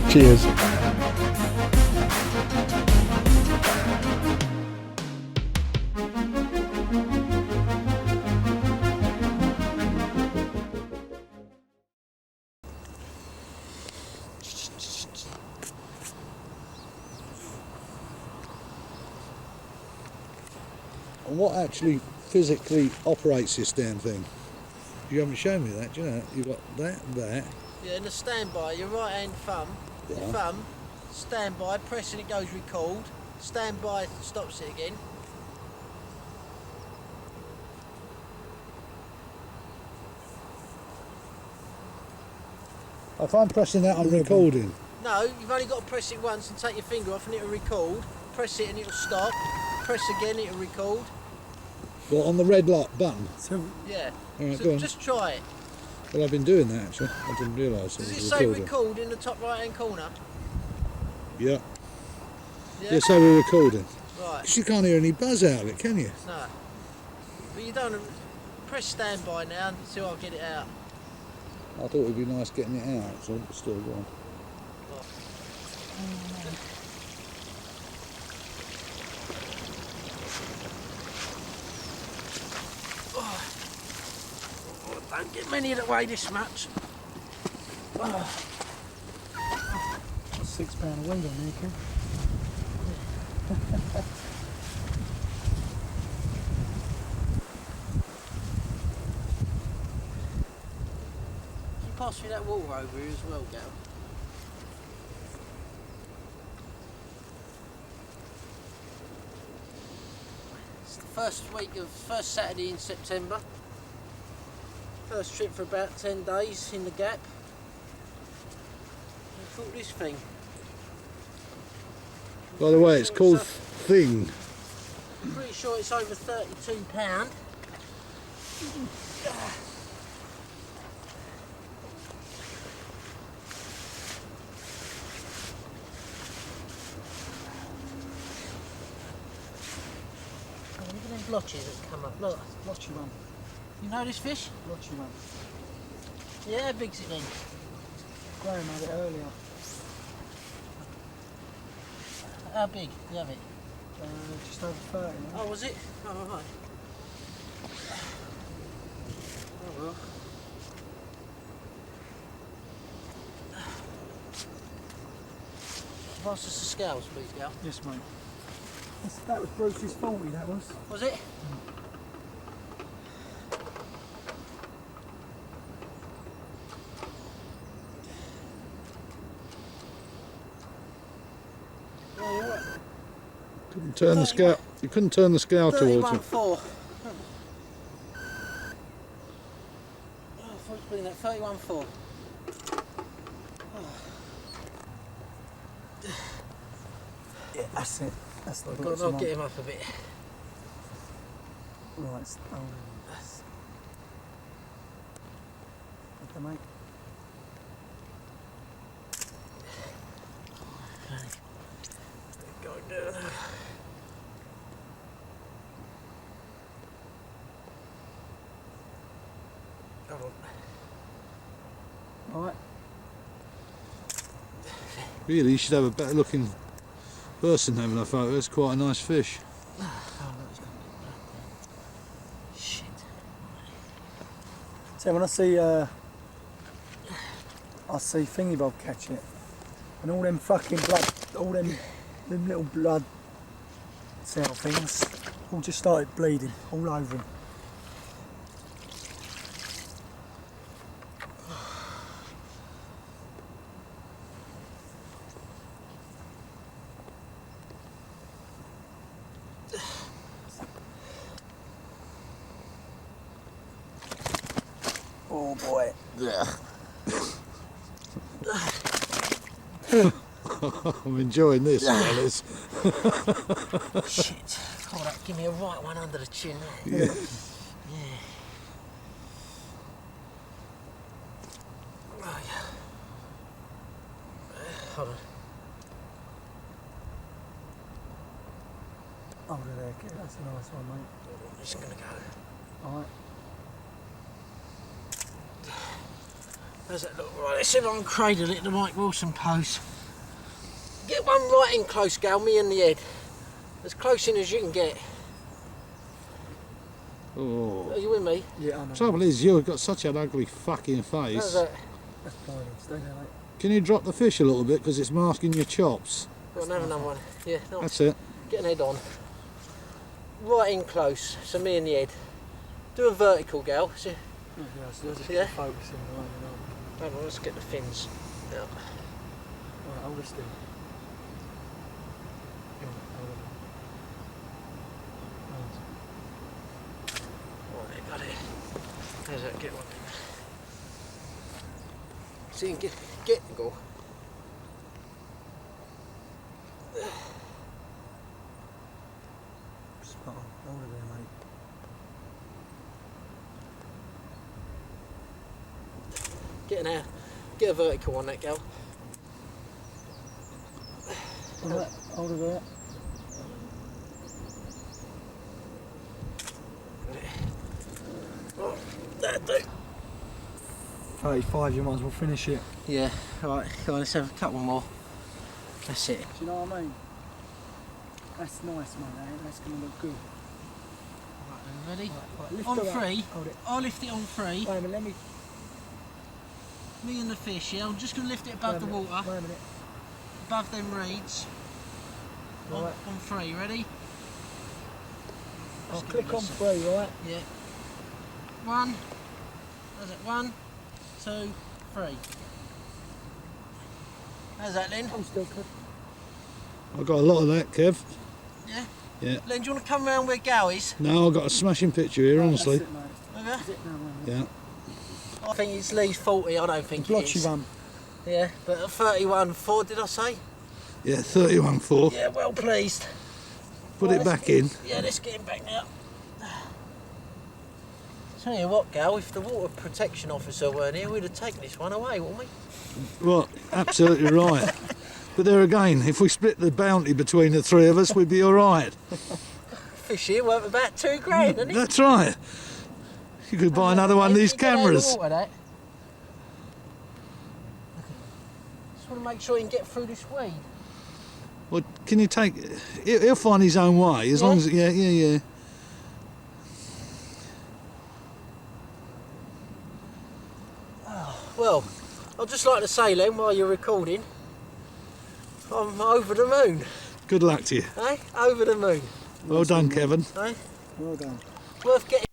Cheers. And what actually physically operates this damn thing? You haven't shown me that, do you know? You've got that. Yeah, and the standby, your right hand thumb, Yeah. your thumb, standby, pressing it goes record, standby stops it again. If I'm pressing that, I'm recording. No, you've only got to press it once and take your finger off and it'll record. Press it and it'll stop. Press again, it'll record. Well, on the red light button. Yeah. Alright, So go on. just try it. Well, I've been doing that actually. I didn't realise it Does it was say recording. record in the top right hand corner? Yeah. Yeah. Yeah, so we're recording. Right. 'Cause you can't hear any buzz out of it, can you? No. But you don't press standby now until I get it out. I thought it'd be nice getting it out, so it's still going. Don't get many that weigh this much. £6 a window maker. Can you pass me that water over here as well, Gal? It's the first Saturday in September. First trip for about 10 days in the gap. I thought this thing. By the way, it's called Thing. I'm pretty sure it's over £32. Look at them blotches that come up. Look, Blotchy one. you know this fish? Blotchy one. Yeah, how big's it then? Graham had it earlier. How big? You have it? Just over 30 now. Oh, was it? Oh, right. Oh well. Pass us the scales, please, Gal. Yes, mate. That was Bruce's 40, that was. Was it? Couldn't turn the scale. You couldn't turn the scale towards it. 31.4. Oh, I thought it was putting that 31.4. Yeah, that's it. That's the God, I'll get him up a bit. Right, that's... Okay, mate. Go down. Hold on. Alright. Really, you should have a better looking person having a photo. It's quite a nice fish. Shit. So when I see Thingy Bob catch it, and all them fucking blood, all them little blood cell things, all just started bleeding all over him. Oh boy. Yeah. I'm enjoying this, fellas. Shit. Hold up. Give me a right one under the chin. Yeah. Yeah. Right. Hold on. Over there, kid. That's a nice one, mate. I'm just gonna go. Alright. How's that look? Right, let's see if I can cradle it, the Mike Wilson pose. Get one right in close, Gal, me and the head. As close in as you can get. Oh. Are you with me? Yeah, I know. Trouble is, you've got such an ugly fucking How's face. that? That's fine. Stay there, mate. Can you drop the fish a little bit because it's masking your chops? Got another one. Yeah, no, That's it. get an head on. Right in close, so me and the head. Do a vertical, Gal. See? Yeah, so just Yeah. focusing right now. Hold on, let's get the fins out. Alright, hold this thing. Right, got it. How's that? Get one in. See, get and go. Spot on. Hold it there, mate. Get a vertical on that, Gal. Alright, hold it there. Oh, that'll do. 35, you might as well finish it. Yeah, alright, go on, let's have a couple more. That's it. Do you know what I mean? That's nice, mate. That's going to look good. Right, then, ready? Right, lift On it up. three. Hold it. I'll lift it on three. Wait a minute, let me... Me and the fish, yeah? I'm just going to lift it above the Wait a minute, water, Wait a minute. above them reeds. On, Right. on three, ready? I'll Just give click it a on sec. 3, right? Yeah. One. How's it? 1, 2, 3. How's that, Len? I'm still good. I've got a lot of that, Kev. Yeah? Yeah. Len, do you want to come round where Gal is? No, I've got a smashing picture here, honestly. That's it, mate. Okay. That's it now, mate. Yeah. I think it's Lee's 40, I don't think it Blotchy is. one. Yeah, but at 31.4, did I say? Yeah, 31.4. Yeah, well pleased. Put Right, it let's back in. Yeah, let's get him back now. Tell you what, Gal, if the water protection officer weren't here, we'd have taken this one away, wouldn't we? Well, absolutely right. But there again, if we split the bounty between the three of us, we'd be all right. Fish here worth about £2,000, isn't it? That's right. You could buy another one of these You get out of the cameras. water, that. Just want to make sure he can get through this weed. Well, can you take... He'll find his own way, as Yeah? long as... Yeah. Well, I'd just like to say, Len, while you're recording, I'm over the moon, Good luck to you. eh? Over the moon, Well done, Kevin. eh? Well done. Worth getting.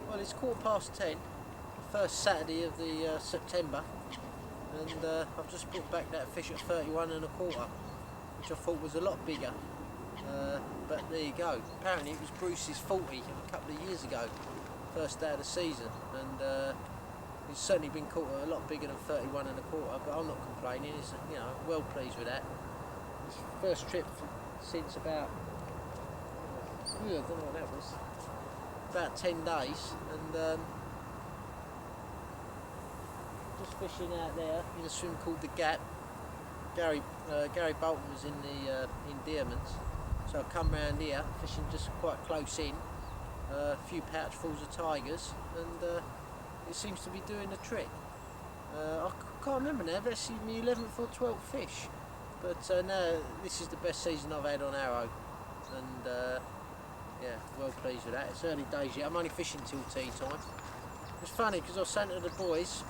Well, it's 10:15, the first Saturday of the September, and I've just brought back that fish at 31 1/4, which I thought was a lot bigger. But there you go. Apparently it was Bruce's 40 a couple of years ago, first day of the season, and he's certainly been caught a lot bigger than 31 1/4. But I'm not complaining. It's, you know, well pleased with that. It's first trip since about, I don't know what that was, about 10 days, and just fishing out there in a swim called the Gap. Gary Bolton was in the endearments, so I come round here fishing just quite close in, a few pouchfuls of tigers, and it seems to be doing the trick. I can't remember now, that's my 11th or 12th fish, but no, this is the best season I've had on Arrow, and yeah, well pleased with that. It's early days yet, I'm only fishing till tea time. It's funny because I was saying to the boys,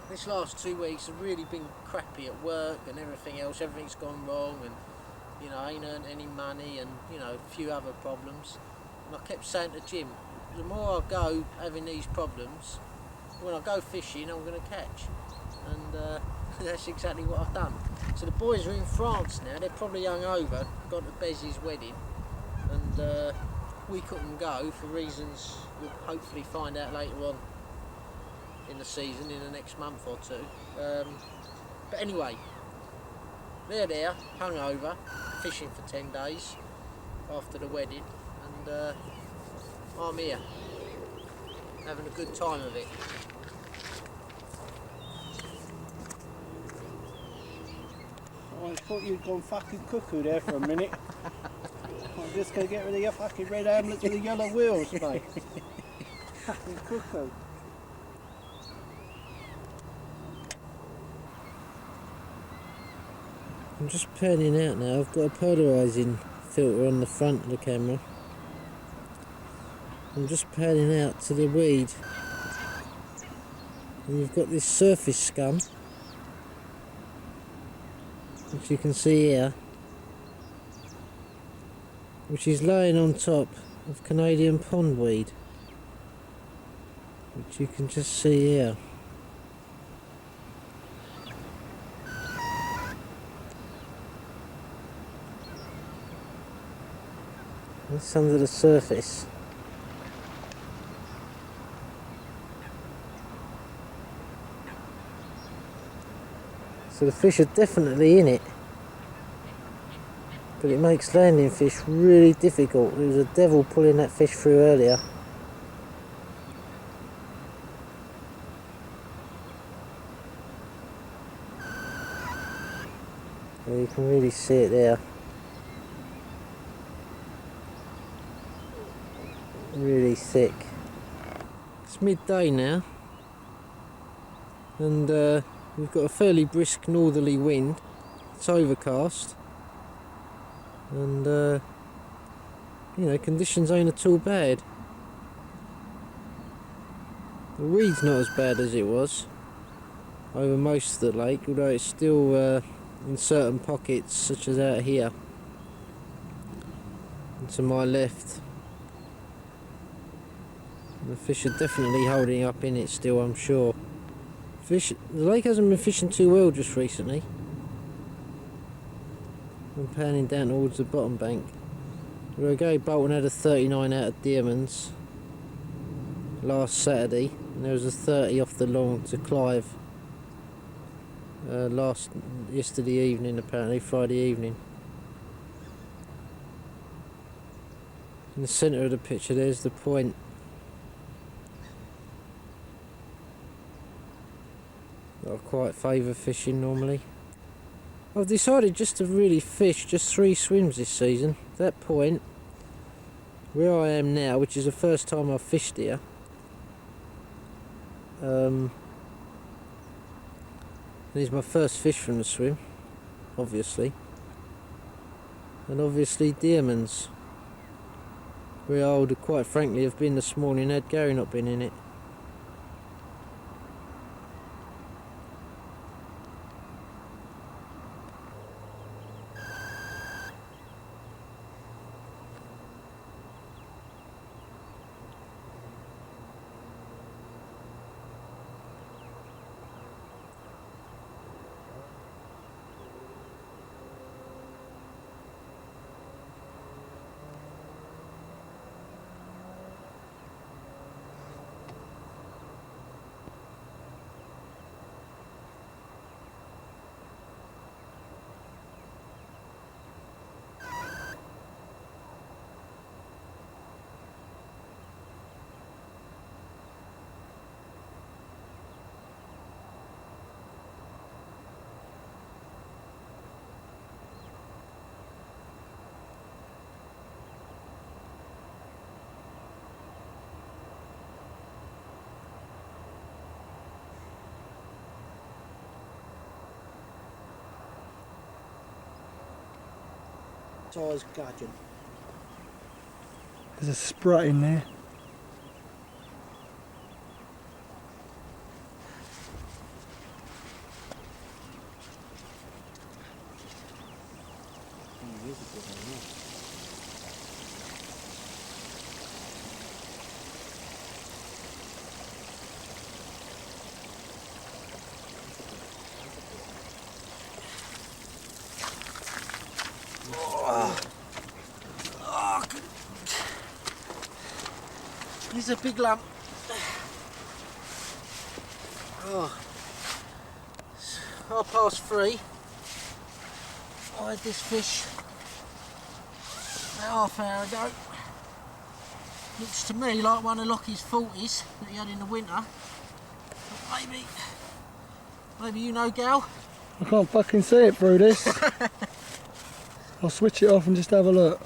this last 2 weeks have really been crappy at work and everything else. Everything's gone wrong, and you know, I ain't earned any money, and you know, a few other problems. And I kept saying to Jim, the more I go having these problems, when I go fishing, I'm going to catch. And that's exactly what I've done. So the boys are in France now. They're probably hungover. Gone to Bezzy's wedding, and we couldn't go for reasons we'll hopefully find out later on in the season, in the next month or two. But anyway, they're there, hungover, fishing for 10 days after the wedding, and I'm here, having a good time of it. I thought you'd gone fucking cuckoo there for a minute. I'm just going to get rid of your fucking red amulets with the yellow wheels, mate. Fucking cuckoo. I'm just panning out now. I've got a polarising filter on the front of the camera. I'm just panning out to the weed, and you've got this surface scum, which you can see here, which is laying on top of Canadian pondweed, which you can just see here. That's under the surface. So the fish are definitely in it, but it makes landing fish really difficult. There was a devil pulling that fish through earlier. You can really see it there. Really thick. It's midday now, and we've got a fairly brisk northerly wind. It's overcast, and you know, conditions ain't at all bad. The weed's not as bad as it was over most of the lake, although it's still in certain pockets, such as out here and to my left. The fish are definitely holding up in it still, I'm sure. The lake hasn't been fishing too well just recently. I'm panning down towards the bottom bank. Although Gary Bolton had a 39 out of Dearman's last Saturday, and there was a 30 off the long to Clive yesterday evening, apparently Friday evening. In the centre of the picture there's the point. I quite favour fishing normally. I've decided just to really fish just 3 swims this season. That point, where I am now, which is the first time I've fished here, is my first fish from the swim, obviously. And obviously Dearman's, where I would quite frankly have been this morning had Gary not been in it. Size gudgeon. There's a sprite in there. There's a big lump. Oh. It's 3:30. I had this fish about half an hour ago. Looks to me like one of Lockie's 40s that he had in the winter. But maybe you know, Gal? I can't fucking see it through this. I'll switch it off and just have a look.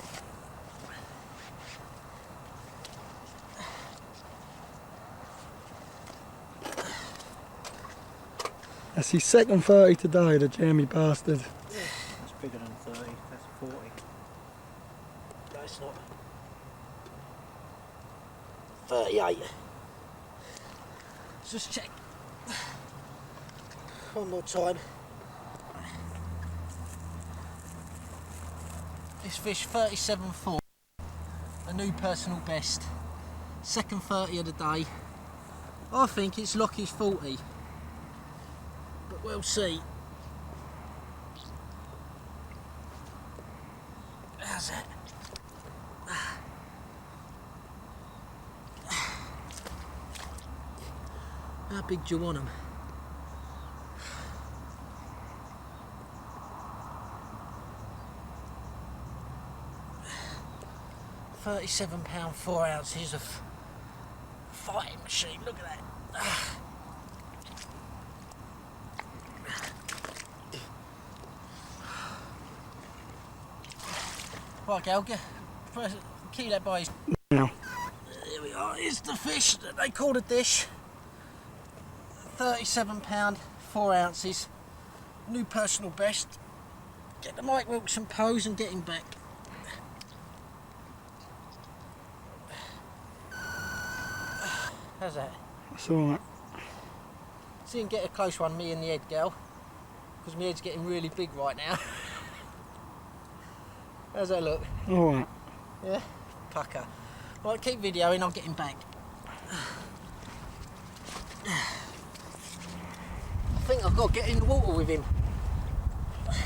That's his second 30 today, the jammy bastard. That's bigger than 30, that's 40. No, it's not. 38. Let's just check. One more time. This fish 37.4, a new personal best. Second 30 of the day. I think it's Lockie's 40, but we'll see. How's that? How big do you want them? £37, 4 ounces of fighting machine. Look at that. Right, Gal, keep that by his... Now. There we are. Here's the fish that they call a dish. £37, 4 ounces. New personal best. Get the Mike Wilson pose and get him back. How's that? That's alright. See and get a close one, me and the head, Gal. Because my head's getting really big right now. How's that look? Alright. Yeah? Pucker. Right, keep videoing, I'll get him back. I think I've got to get in the water with him.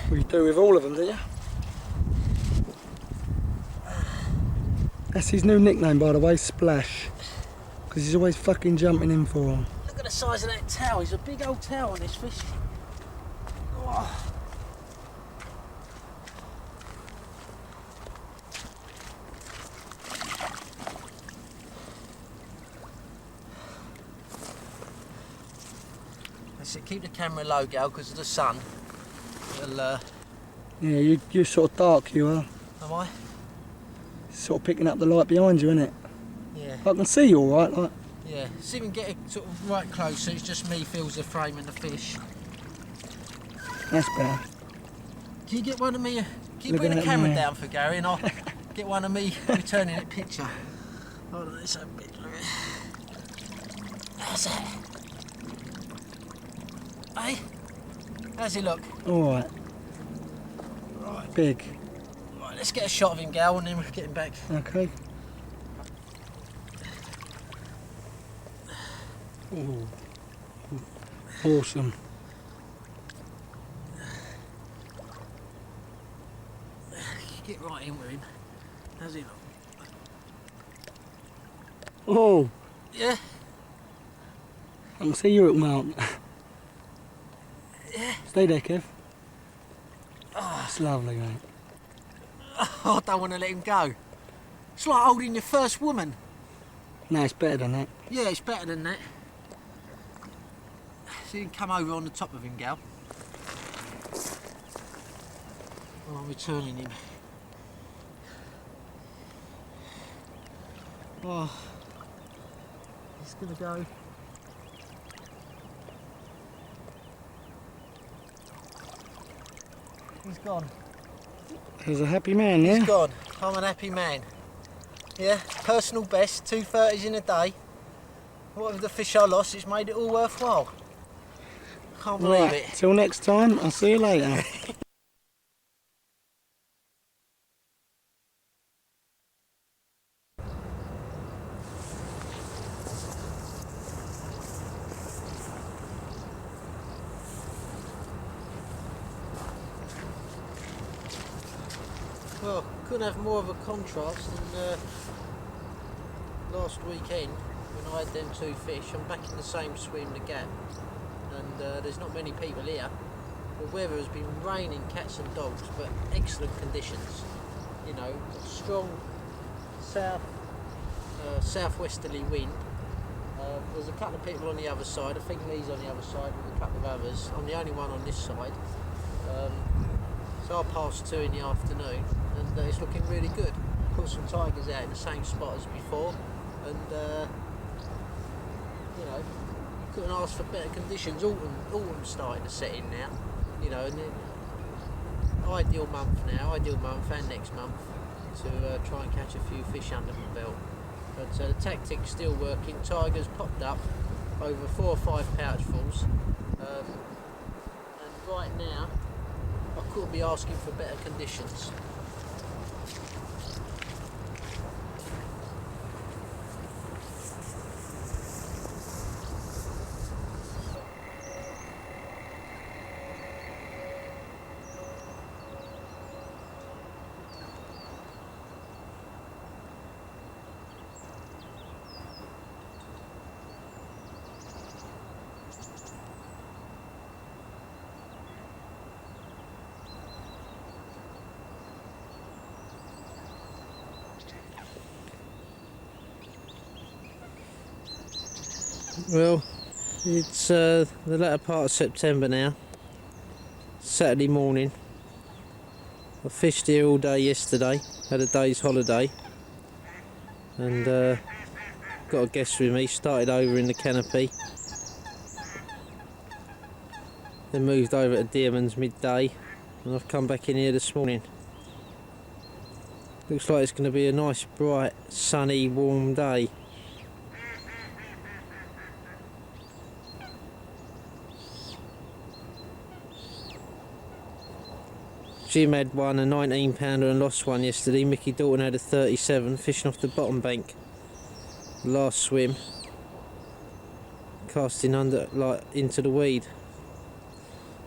Well, you do with all of them, do you? That's his new nickname, by the way, Splash. Because he's always fucking jumping in for him. Look at the size of that tail. He's a big old tail on this fish. Oh. That's it. Keep the camera low, Gal, because of the sun. It'll, Yeah, you're sort of dark, you are. am I? Sort of picking up the light behind you, innit? Yeah. I can see you alright, like. Yeah. See if we can get it sort of right close so it's just me feels the frame and the fish. That's better. Can you get one of me? Can you Look bring at the that camera man. down for Gary and I'll get one of me returning that picture. Hold on, it's a bit. How's that? Hey? How's he look? Alright. Right. Big. Right, let's get a shot of him, Gal, and then we'll get him back. Okay. Ooh. Awesome. Get right in with him. How's he look? Oh! Yeah? I can see you at mount. Yeah. Stay there, Kev. Oh, it's lovely, mate. Oh, I don't want to let him go. It's like holding your first woman. No, it's better than that. Yeah, it's better than that. So you can come over on the top of him, Gal. Oh, I'm returning him. Oh, he's gonna go. He's gone. He's a happy man, yeah? He's gone. I'm an happy man. Yeah, personal best, 2:30s in a day. Whatever the fish I lost, it's made it all worthwhile. Can't believe Right, it. till next time, I'll see you later. Well, couldn't have more of a contrast than last weekend. and I had them 2 fish. I'm back in the same swim, the Gap, and there's not many people here. The weather has been raining cats and dogs, but excellent conditions. You know, strong southwesterly wind. There's a couple of people on the other side. I think Lee's on the other side with a couple of others. I'm the only one on this side. So I passed 2 in the afternoon, and it's looking really good. Caught some tigers out in the same spot as before, and you know, you couldn't ask for better conditions. Autumn's starting to set in now. You know, and ideal month and next month to try and catch a few fish under my belt. But the tactic's still working. Tigers popped up over 4 or 5 pouchfuls, and right now I could be asking for better conditions. Well, it's the latter part of September now, Saturday morning. I fished here all day yesterday, had a day's holiday, and got a guest with me. Started over in the canopy, then moved over to Dearman's midday, and I've come back in here this morning. Looks like it's going to be a nice, bright, sunny, warm day. Jim had won a 19 pounder and lost one yesterday. Mickey Dalton had a 37, fishing off the bottom bank. Last swim, casting under, like, into the weed.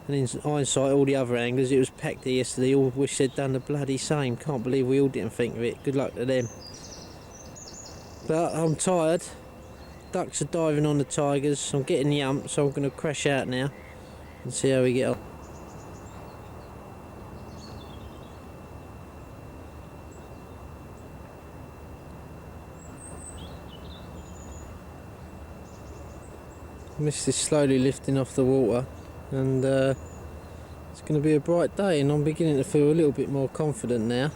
And in hindsight, all the other anglers, it was packed here yesterday, all wish they'd done the bloody same. Can't believe we all didn't think of it. Good luck to them. But I'm tired. Ducks are diving on the tigers. I'm getting the ump, so I'm going to crash out now and see how we get on. Mist is slowly lifting off the water, and it's going to be a bright day, and I'm beginning to feel a little bit more confident now,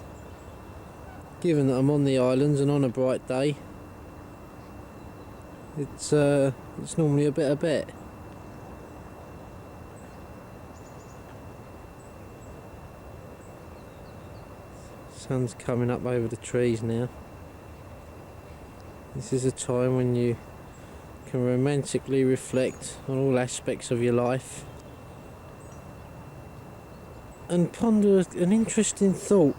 given that I'm on the islands and on a bright day. It's normally a better bet. Sun's coming up over the trees now. This is a time when you can romantically reflect on all aspects of your life and ponder an interesting thought,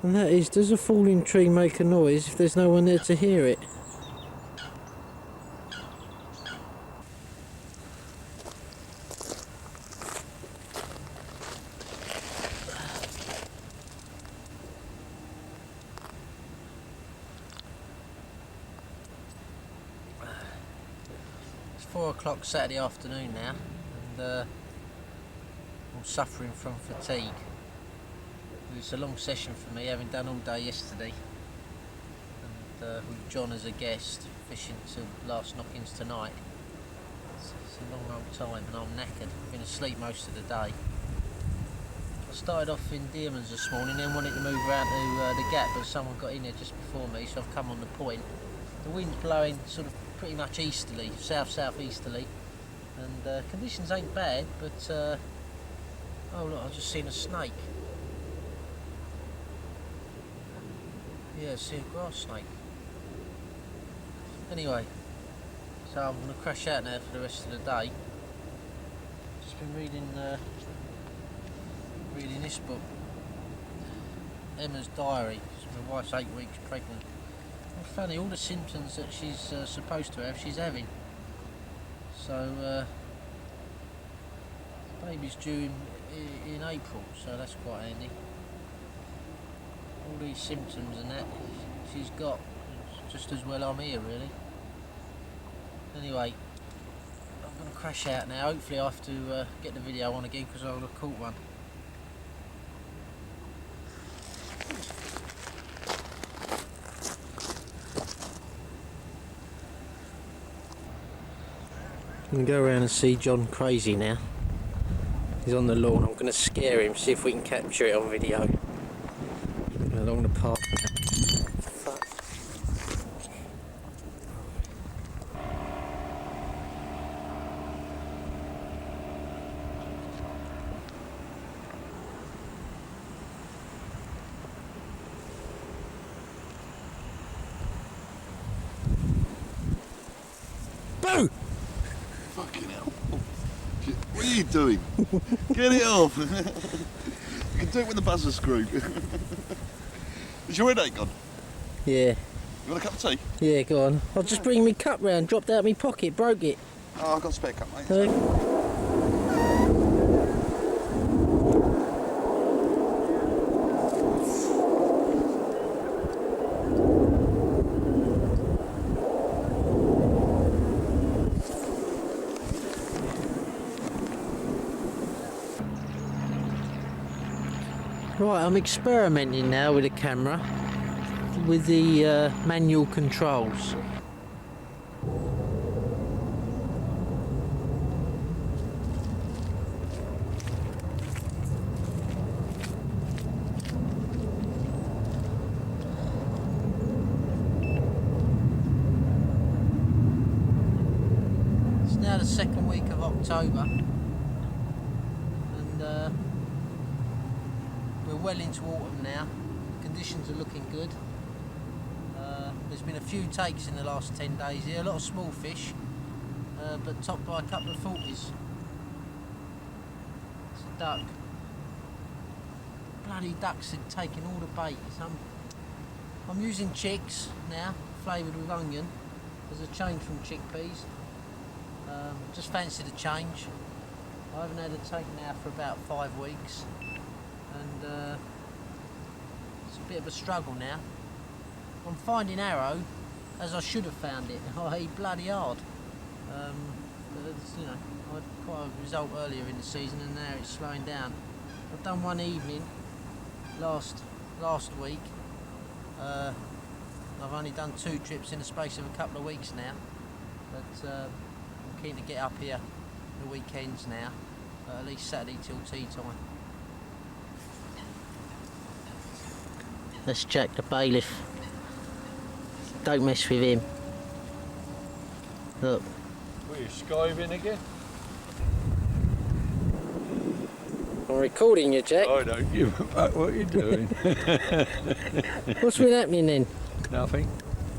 and that is, does a falling tree make a noise if there's no one there to hear it? It's 4 o'clock Saturday afternoon now, and I'm suffering from fatigue. It was a long session for me, having done all day yesterday, and with John as a guest, fishing till last knockings tonight. It's a long time, and I'm knackered. I've been asleep most of the day. I started off in Dearman's this morning, then wanted to move around to the Gap, but someone got in there just before me, so I've come on the point. The wind's blowing sort of pretty much easterly, south-southeasterly, and conditions ain't bad, but oh look, I've just seen a snake. Yeah, I see a grass snake. Anyway, so I'm going to crash out now for the rest of the day. Just been reading this book, Emma's Diary. My wife's 8 weeks pregnant. It's funny, all the symptoms that she's supposed to have, she's having. So baby's due in April, so that's quite handy. All these symptoms and that she's got, just as well I'm here really. Anyway, I'm going to crash out now. Hopefully I have to get the video on again because I would have caught one. I'm going to go around and see John crazy now. He's on the lawn. I'm going to scare him, see if we can capture it on video. Along the park. Fuck. Boo! Fucking hell. What are you doing? Get it off. You can do it with the buzzer screw. Is your headache gone? Yeah. You want a cup of tea? Yeah, go on. I'll just bring my cup round, dropped out of my pocket, broke it. Oh, I've got a spare cup, mate. Right, I'm experimenting now with the camera, with the manual controls. It's now the second week of October, and we're well into autumn now. Conditions are looking good. There's been a few takes in the last 10 days here, a lot of small fish, but topped by a couple of 40s. It's a duck. Bloody ducks are taking all the bait. I'm using chicks now, flavoured with onion. There's a change from chickpeas. Just fancied a change. I haven't had a take now for about 5 weeks, and it's a bit of a struggle now. I'm finding arrow as I should have found it, i.e. bloody hard. But it's, you know, I had quite a result earlier in the season, and now it's slowing down. I've done one evening last week. I've only done 2 trips in the space of a couple of weeks now, but I'm keen to get up here the weekends now, at least Saturday till tea time. Let's check the bailiff. Don't mess with him. Look. Were you skiving again? I'm recording you, Jack. I don't give a fuck what you're doing. What's been happening then? Nothing.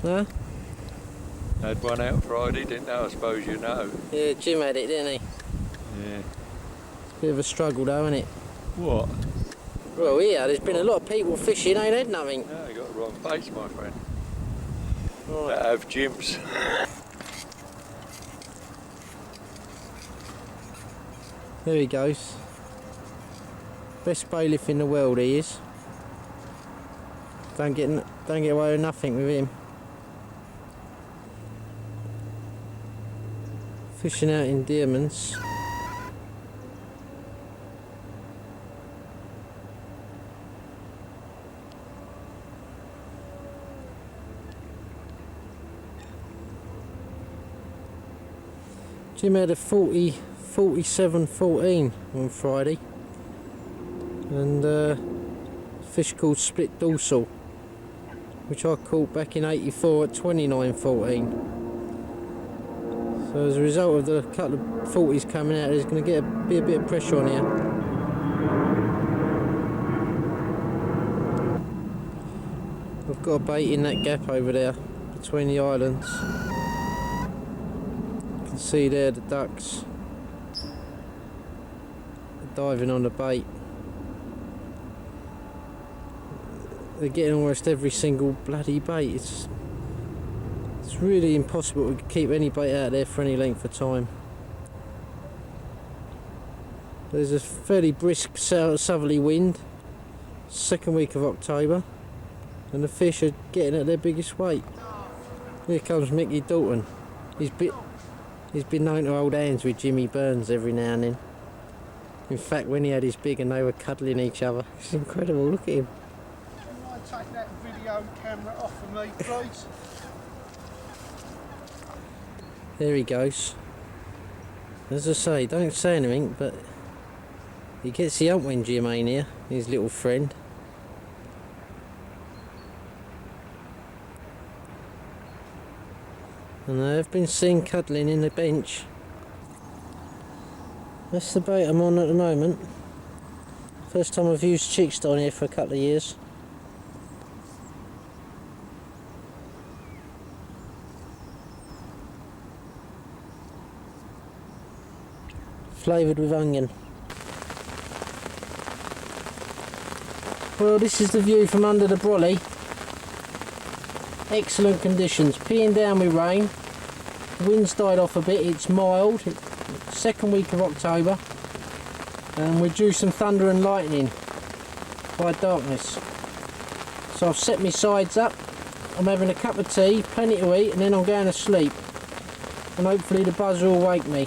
Huh? Had one out Friday, didn't know, I suppose you know. Yeah, Jim had it, didn't he? Yeah. Bit of a struggle though, isn't it? What? Well, yeah, there's been a lot of people fishing, ain't had nothing. No, you got the wrong place, my friend. Right. That have gyms. There he goes. Best bailiff in the world he is. Don't get away with nothing with him. Fishing out in Dearmans. Jim had a 47-14 on Friday, and fish called split dorsal, which I caught back in '84 at 29-14. So as a result of the couple of 40s coming out, there's going to be a bit of pressure on here. I've got a bait in that gap over there between the islands. You can see there the ducks diving on the bait. They're getting almost every single bloody bait. It's really impossible to keep any bait out there for any length of time. There's a fairly brisk southerly wind, second week of October, and the fish are getting at their biggest weight. Here comes Mickey Dalton. He's He's been known to hold hands with Jimmy Burns every now and then. In fact, when he had his big and they were cuddling each other, it's incredible. Look at him. Can I take that video camera off of me, please? There he goes. As I say, don't say anything, but he gets the hump when Jim ain't here, his little friend. And I've been seen cuddling in the bench. That's the bait I'm on at the moment. First time I've used chicks down here for a couple of years. Flavoured with onion. Well, this is the view from under the brolly. Excellent conditions, peeing down with rain. The wind's died off a bit, it's mild. Second week of October. And we're due some thunder and lightning by darkness. So I've set my sides up. I'm having a cup of tea, plenty to eat, and then I'm going to sleep. And hopefully the buzzer will wake me.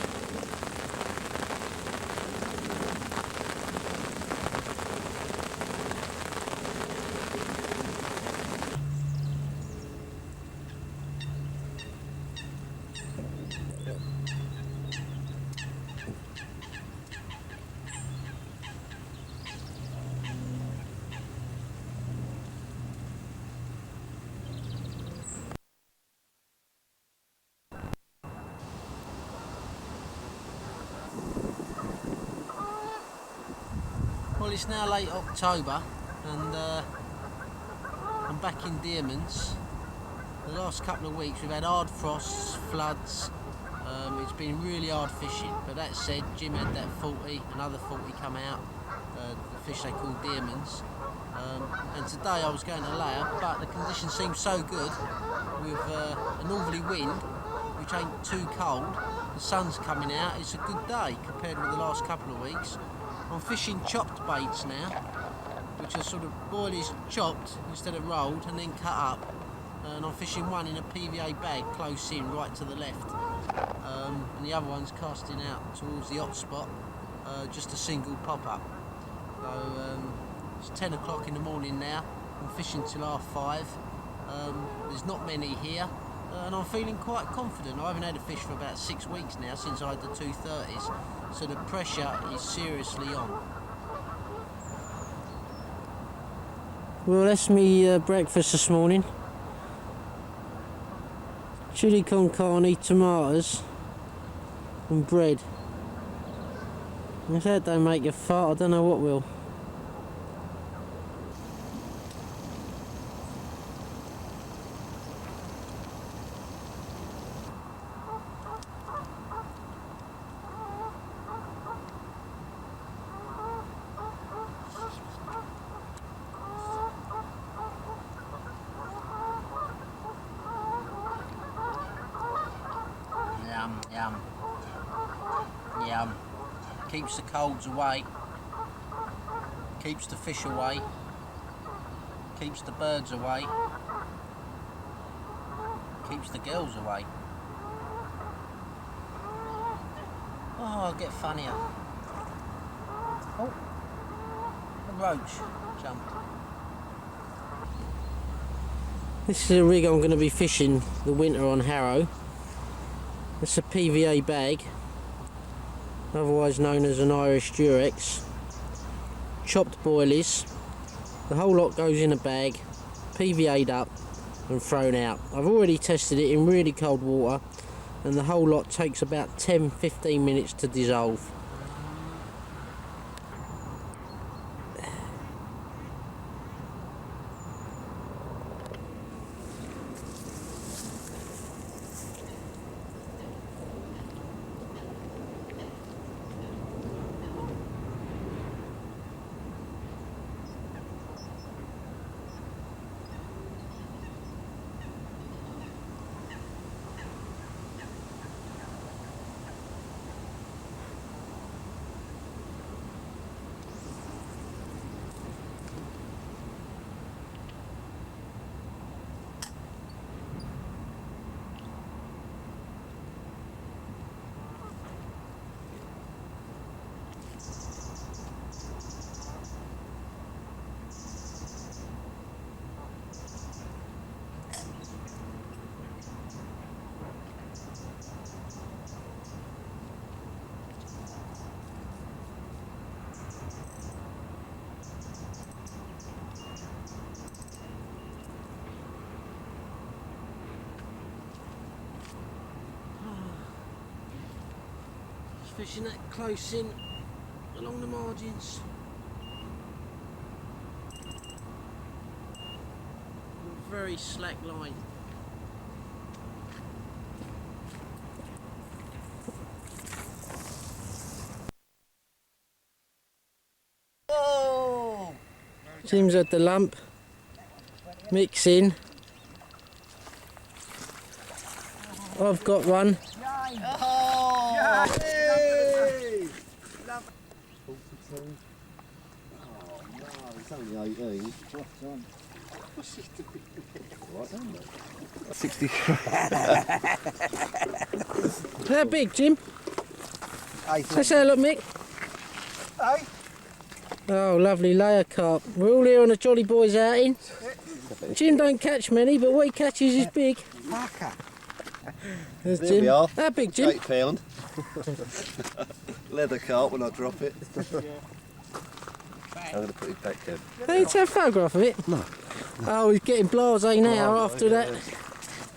Well, it's now late October and I'm back in Dearman's. The last couple of weeks we've had hard frosts, floods, it's been really hard fishing, but that said, Jim had that 40, another 40 come out, the fish they call Dearman's, and today I was going to layer, but the conditions seem so good with a northerly wind which ain't too cold, the sun's coming out, it's a good day compared with the last couple of weeks. I'm fishing chopped baits now, which are sort of boilies chopped instead of rolled and then cut up. And I'm fishing one in a PVA bag close in, right to the left. And the other one's casting out towards the hot spot, just a single pop-up. So it's 10 o'clock in the morning now, I'm fishing till 5:30. There's not many here, and I'm feeling quite confident. I haven't had a fish for about 6 weeks now, since I had the 230s. So the pressure is seriously on. Well, that's me breakfast this morning. Chili con carne, tomatoes and bread. If that don't make you fart, I don't know what will. Yum, yum, yum. Keeps the colds away, keeps the fish away, keeps the birds away, keeps the girls away. Oh, I'll get funnier. Oh, a roach jumped. This is a rig I'm going to be fishing the winter on Harrow. It's a PVA bag, otherwise known as an Irish Durex. Chopped boilies. The whole lot goes in a bag, PVA'd up and thrown out. I've already tested it in really cold water and the whole lot takes about 10-15 minutes to dissolve. fishing that close in along the margins. Very slack line. Oh! Jim's at the lump, mixing. I've got one. Oh! Yay! It's only 18. What's he doing? Right, isn't it? 60. How big, Jim? 18. Let's have a look, Mick. Hey? Oh, lovely layer carp. We're all here on a Jolly Boys outing. Jim don't catch many, but what he catches is big. Fucker. There's There Jim. we are. How big, Jim? 8 pound. Leather carp when I drop it. I'm going to put it back down. Hey, let's have a photograph of it. No. Oh, he's getting blasé now after that.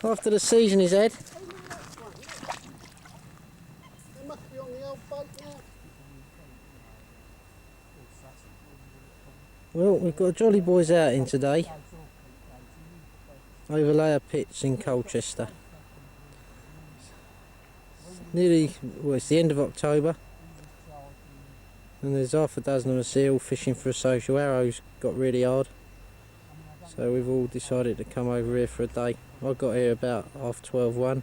After the season he's had. They must be on the old boat now. Well, we've got a Jolly Boys outing today. Over layer pits in Colchester. Nearly, well, it's the end of October. And there's half a dozen of us here all fishing for a social. Arrow's got really hard. So we've all decided to come over here for a day. I got here about 12:30, 1.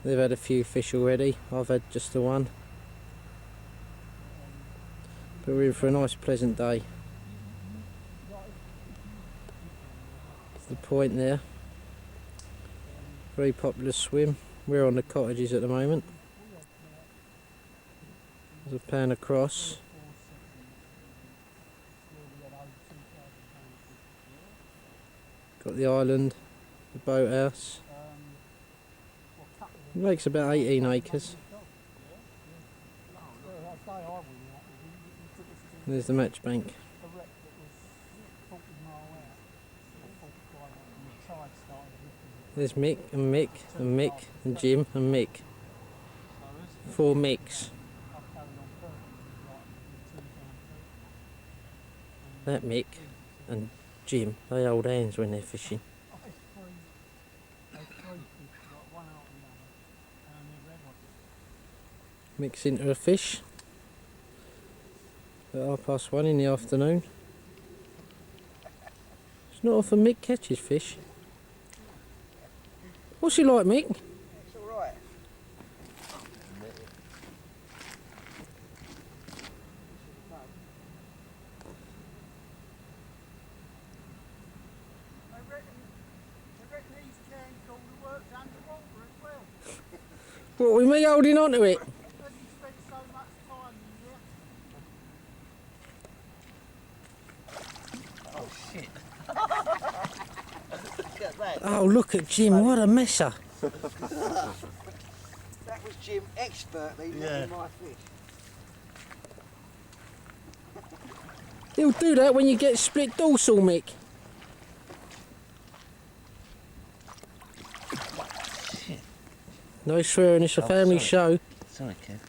They've had a few fish already. I've had just the one. But we're in for a nice pleasant day. The point there. Very popular swim. We're on the cottages at the moment. There's a pan across. Got the island, the boathouse. It makes about 18 acres. There's the match bank. There's Mick and Mick and Mick and Jim and Mick. 4 Micks. That Mick and Jim, they hold hands when they're fishing. Mick's into a fish. At 1:30 in the afternoon. It's not often Mick catches fish. What's he like, Mick? It's alright. I reckon these cans all the work's underwater as well. What, with me holding on to it? Because you spent so much time in here. Oh shit. Look at that. Oh, look at Jim, what a messer. That was Jim expertly looking my fish. He'll do that when you get split dorsal, Mick. Shit. No swearing, it's a family show. Sorry, Kev.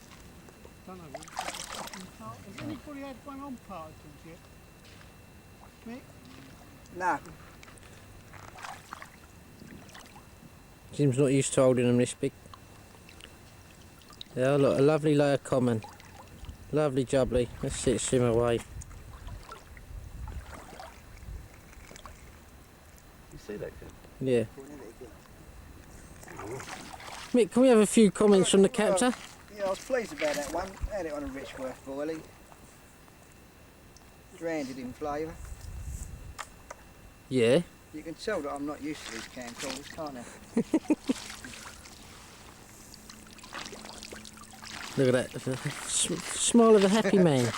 Don't know. Has anybody had one on particles yet? Mick? No. Jim's not used to holding them this big. Yeah, look, a lovely layer common. Lovely jubbly. Let's see it swim away. You see that, Kev? Yeah. Mick, can we have a few comments from the captor? Yeah, I was pleased about that one. Had it on a Richworth boilie. Drowned it in flavour. Yeah. You can tell that I'm not used to these can crawlers, can't you? Look at that. Smile of a happy man.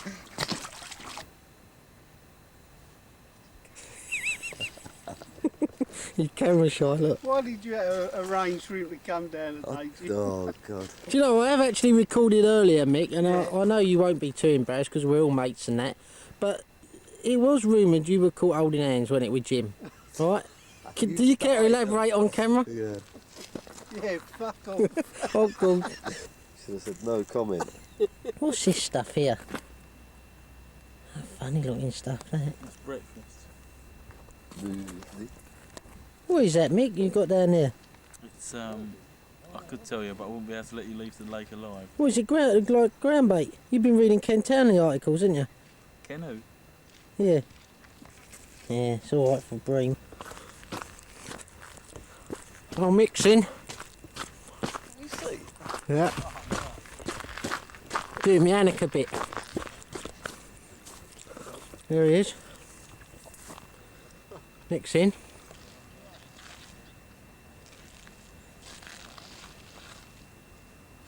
You camera shy, look. Why did you arrange for him to come down today, Jim? Oh, God. Do you know, I have actually recorded earlier, Mick, and I know you won't be too embarrassed because we're all mates and that, but it was rumoured you were caught holding hands, wasn't it, with Jim? Right? Do you care to elaborate on camera? Yeah. Yeah, fuck off. Oh, God. should have said no comment. What's this stuff here? Oh, funny looking stuff, that. It's breakfast. What is that, Mick, you got down there? It's I could tell you, but I wouldn't be able to let you leave the lake alive. What is it, like ground bait? You've been reading Ken Townley articles, haven't you? Ken who? Yeah. Yeah, it's alright for bream. I'll mix in. You see? Yeah. Do me Anik a bit. There he is. Mix in.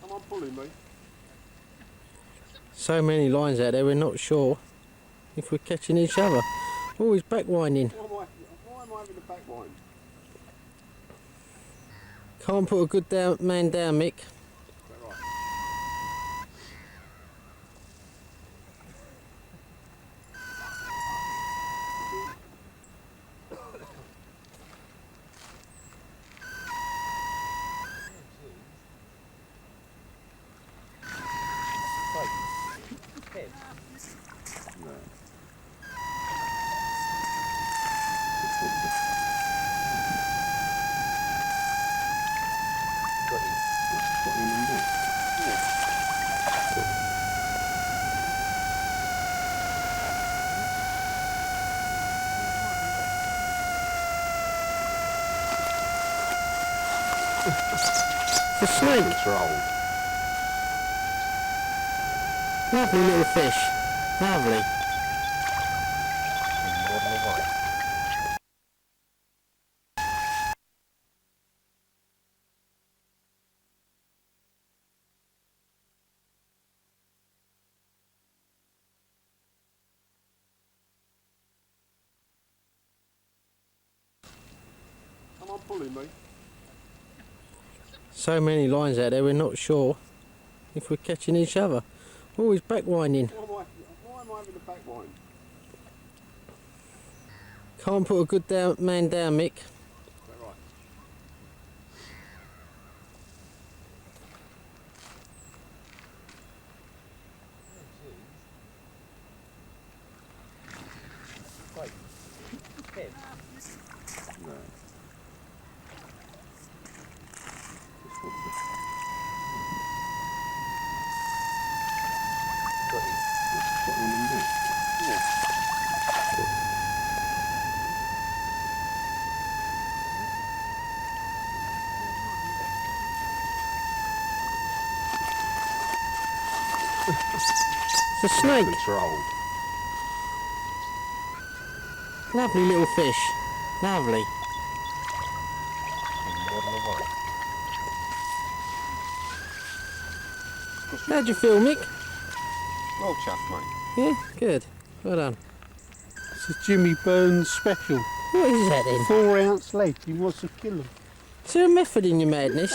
Come on, pulling me. So many lines out there, we're not sure if we're catching each other. Oh, he's back winding. Why am I having a back wind? Can't put a good man down, Mick. It's a snake. Controlled. Lovely little fish. Lovely. Come on, pulling me. So many lines out there, we're not sure if we're catching each other. Oh, he's back winding. Why am I having a back wind? Can't put a good man down, Mick. Is that right? No. It's a snake. Controlled. Lovely little fish. Lovely. How'd you feel, Mick? Well chuffed, mate. Yeah, good. Well done. It's a Jimmy Burns special. What is that then? 4 ounce leg. He wants to kill him. Is there a method in your madness?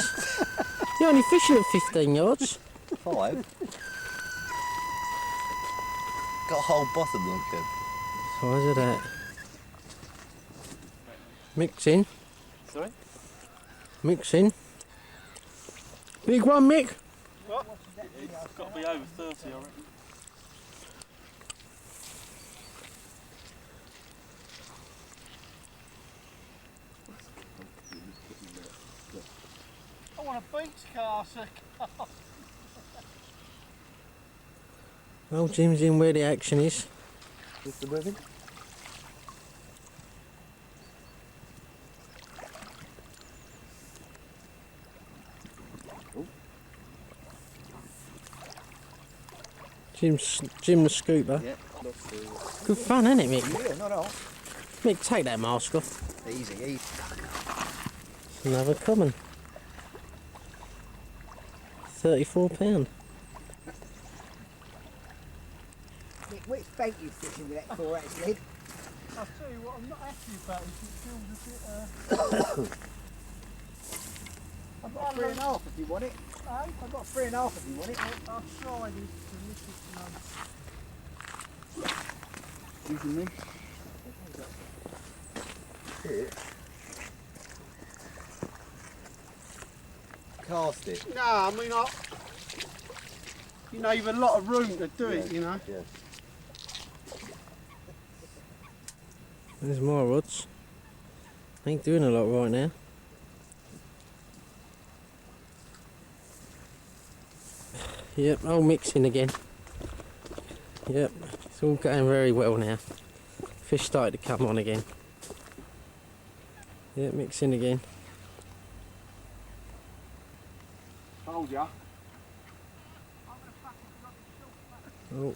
You're only fishing at 15 yards. 5. Got a whole bottom like it. Size of that. Mix in. Sorry? Mix in. Big one, Mick. What? It's got to be over 30, I reckon. I want a beach cast. Well, Jim's in where the action is. Mr. Moving? Jim the scooper. Yeah. Good fun, isn't it, Mick? Yeah, not all. Mick, take that mask off. Easy, easy. It's another common. £34. Nick, which bank you fishing with that 4 ounce lead? I'll tell you what, I'm not happy about it. It feels a bit. I've got 3.5 if you want it. I've got 3.5 if you want it. I've tried it to listen to Using me? Cast it. No, I mean, You know, you've a lot of room to do it, you know. Yeah. There's more rods. Ain't doing a lot right now. Yep, all mixing again. Yep, it's all going very well now. Fish started to come on again. Yep, mixing again. Told ya. Oh.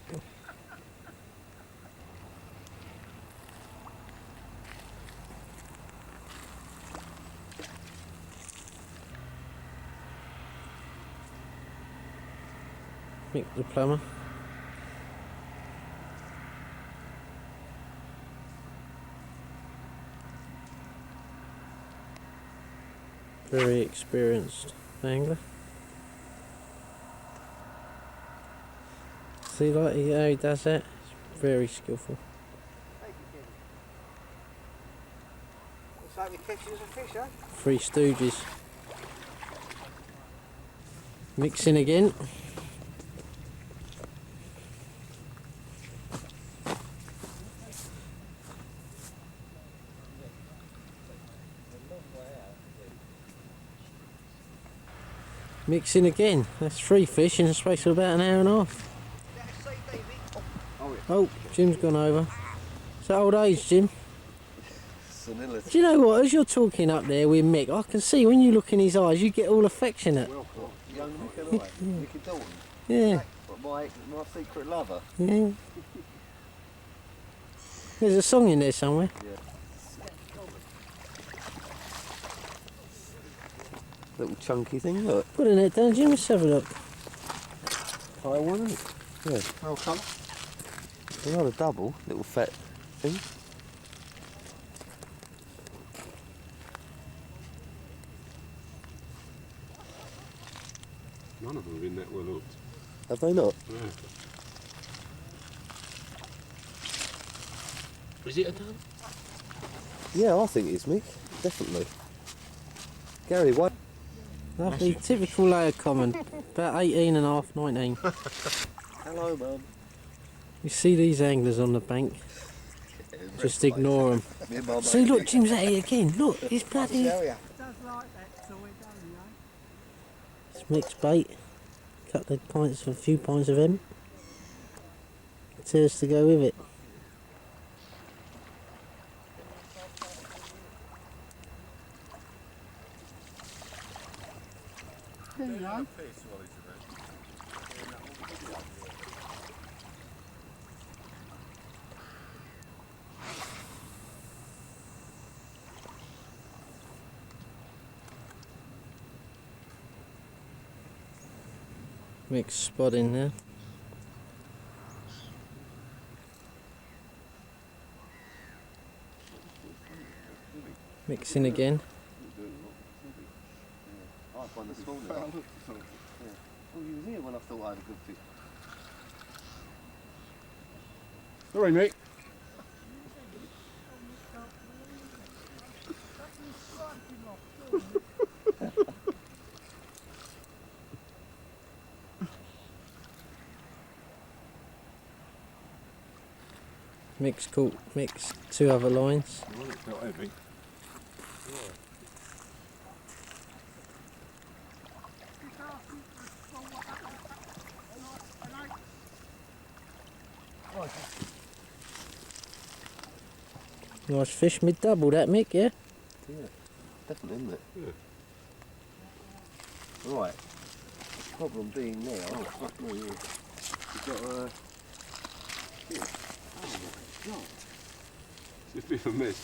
Mick the plumber. Very experienced angler. See like how he does that? It's very skillful. Looks like we catching us a fish, eh? Three Stooges. Mixing again. Mixing again. That's 3 fish in the space of about an hour and a half. Oh, Jim's gone over. It's that old age, Jim. Senility. Do you know what? As you're talking up there with Mick, I can see when you look in his eyes, you get all affectionate. Young Mick and I, Mickey Dalton. Yeah, My secret lover. yeah. There's a song in there somewhere. Little chunky thing, look. Put it down, Jim. Let's have a look. High one, isn't it? Yeah. Oh, come. They're not a double, little fat thing. None of them have been that well hooked. Have they not? Yeah. Is it a done? Yeah, I think it is, Mick. Definitely. Gary, why? Lovely, typical layer common. About 18 and a half, 19. Hello, Mum. You see these anglers on the bank? Just ignore them. See, look, Jim's at it again. Look, he's bloody. It's mixed bait. Couple of pints, a few pints of him. Tears to go with it. There you go. Mixed spot in there. Mixing again. I find this morning. Oh, you was here when I thought I had a good fish. Sorry, mate. Mix caught, mix 2 other lines. Well, it's not heavy. Nice fish, mid-double that, Mick, yeah? Yeah, definitely, isn't it? Yeah. Right. The problem being now, oh fuck me, you've got oh my god. It's a bit of a mess.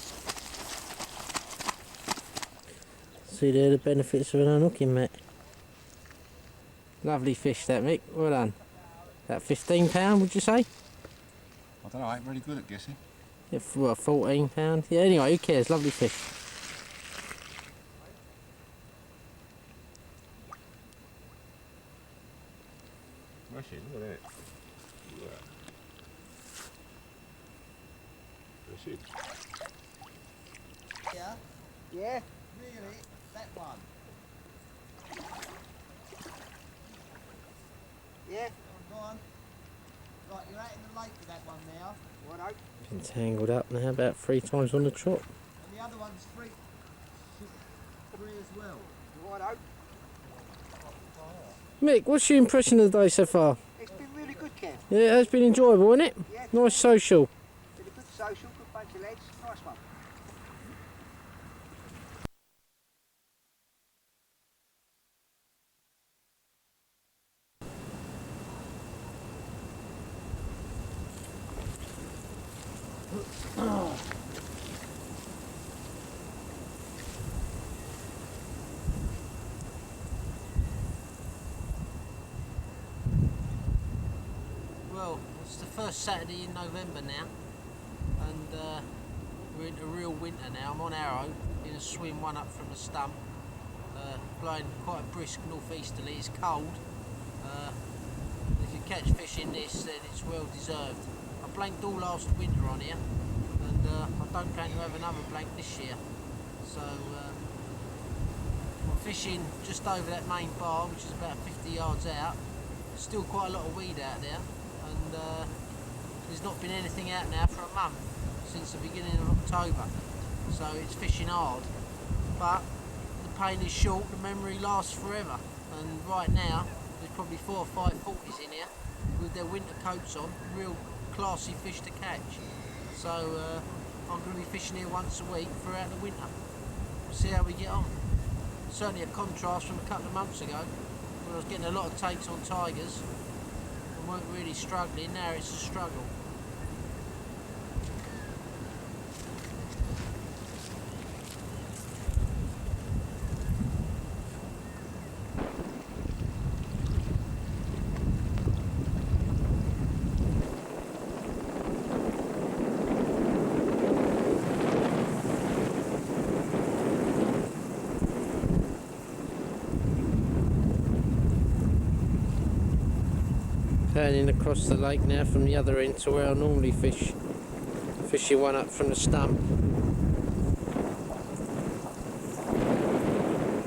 See there the benefits of an unhooking, Matt. Lovely fish that, Mick, well done. That 15 pound, would you say? I don't know, I ain't really good at guessing. Yeah, well, 14 pound. Yeah, anyway, who cares? Lovely fish. Smashing, look at that. Look at that. That's it. Yeah? Yeah? Really? That one? Yeah? Go on. Right, you're out in the lake with that one now. Righto. Been tangled up now about 3 times on the trot. And the other one's three as well. Righto. Mick, what's your impression of the day so far? It's been really good, Ken. Yeah, it has been enjoyable, hasn't it? Yeah. Nice social. Been a good social, good bunch of lads. Nice one. Well, it's the first Saturday in November now, and we're into real winter now. I'm on Harrow in a swim one up from the stump, blowing quite a brisk northeasterly. It's cold. If you catch fish in this, then it's well deserved. I blanked all last winter on here, and I don't plan to have another blank this year. So I'm fishing just over that main bar, which is about 50 yards out. Still quite a lot of weed out there, and there's not been anything out now for a month, since the beginning of October, so it's fishing hard, but the pain is short, the memory lasts forever, and right now there's probably 4 or 5 40s in here with their winter coats on, real classy fish to catch. So I'm going to be fishing here once a week throughout the winter. See how we get on. Certainly a contrast from a couple of months ago when I was getting a lot of takes on tigers and weren't really struggling. Now it's a struggle. Turning across the lake now from the other end to where I normally fish. Fishing one up from the stump.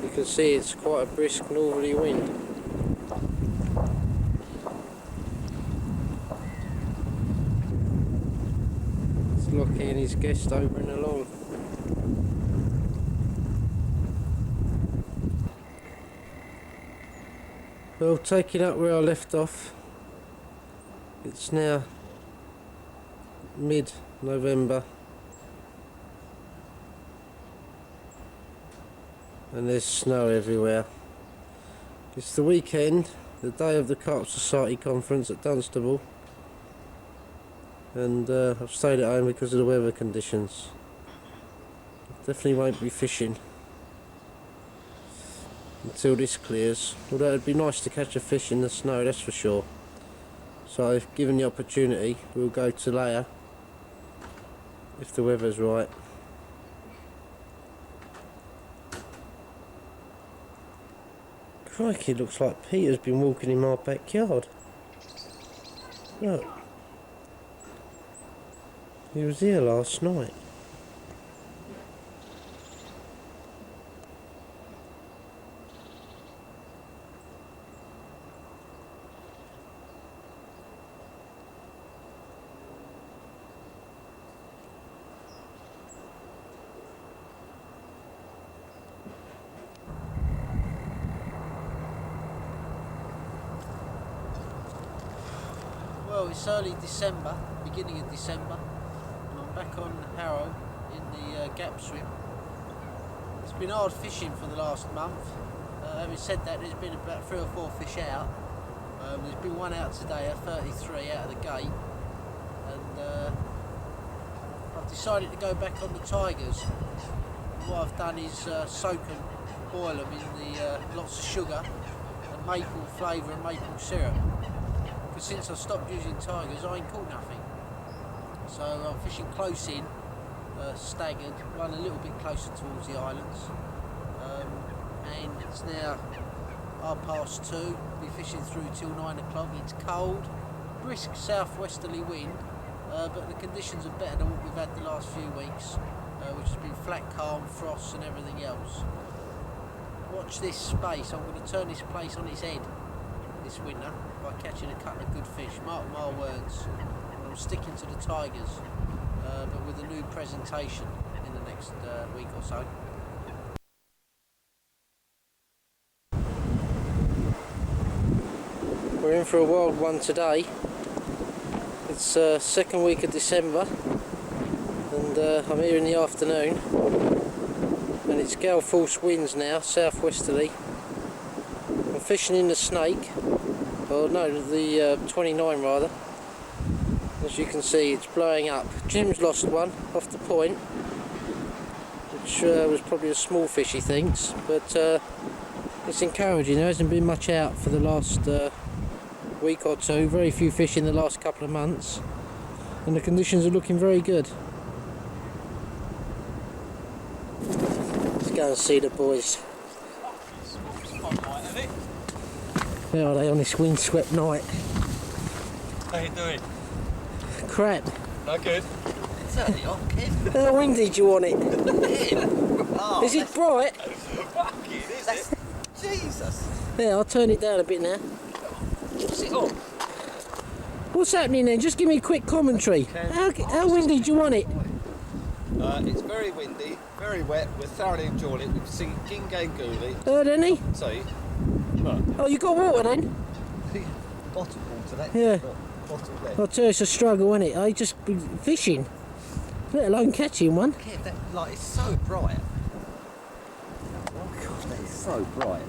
You can see it's quite a brisk northerly wind. It's Lockie and his guest over and along. Well, taking up where I left off. It's now mid-November and there's snow everywhere. It's the weekend, the day of the Carp Society conference at Dunstable, and I've stayed at home because of the weather conditions. Definitely won't be fishing until this clears, although it'd be nice to catch a fish in the snow, that's for sure. So if given the opportunity, we'll go to layer if the weather's right. Crikey, looks like Peter's been walking in my backyard. Look. He was here last night. Well, it's early December, beginning of December, and I'm back on Harrow in the gap swim. It's been hard fishing for the last month. Having said that, there's been about 3 or 4 fish out. There's been one out today, a 33 out of the gate, and I've decided to go back on the tigers. And what I've done is soak and boil them in the lots of sugar and maple flavour and maple syrup. Because since I stopped using tigers, I ain't caught nothing. So I'm fishing close in, staggered, run a little bit closer towards the islands. And it's now 2:30. Be fishing through till 9 o'clock. It's cold, brisk southwesterly wind, but the conditions are better than what we've had the last few weeks, which has been flat calm, frost and everything else. Watch this space. I'm going to turn this place on its head this winter by catching a couple of good fish. Mark my words, I'm sticking to the tigers, but with a new presentation in the next week or so. We're in for a wild one today. It's second week of December, and I'm here in the afternoon, and it's gale force winds now, southwesterly. I'm fishing in the Snake, or no, the 29 rather. As you can see, it's blowing up. Jim's lost one off the point, which was probably a small fish, he thinks, but it's encouraging. There hasn't been much out for the last week or two, very few fish in the last couple of months, and the conditions are looking very good. Let's go and see the boys. How are they on this windswept night? How you doing? Crap. Not good. Certainly not, kid. How windy do you want it? Oh, is it bright? Fucking, is it? Jesus. Yeah, I'll turn it down a bit now. What's it on? What's happening then? Just give me a quick commentary. How windy do you want it? It's very windy, very wet. We're thoroughly enjoying it. We've seen King Gangooly. Heard any? So, Oh, you got water then? bottled water, that. Yeah. Bottled there. I'll tell you, it's a struggle, isn't it? I just been fishing, let alone catching one. Kev, that light is so bright. Oh God, that is so bright.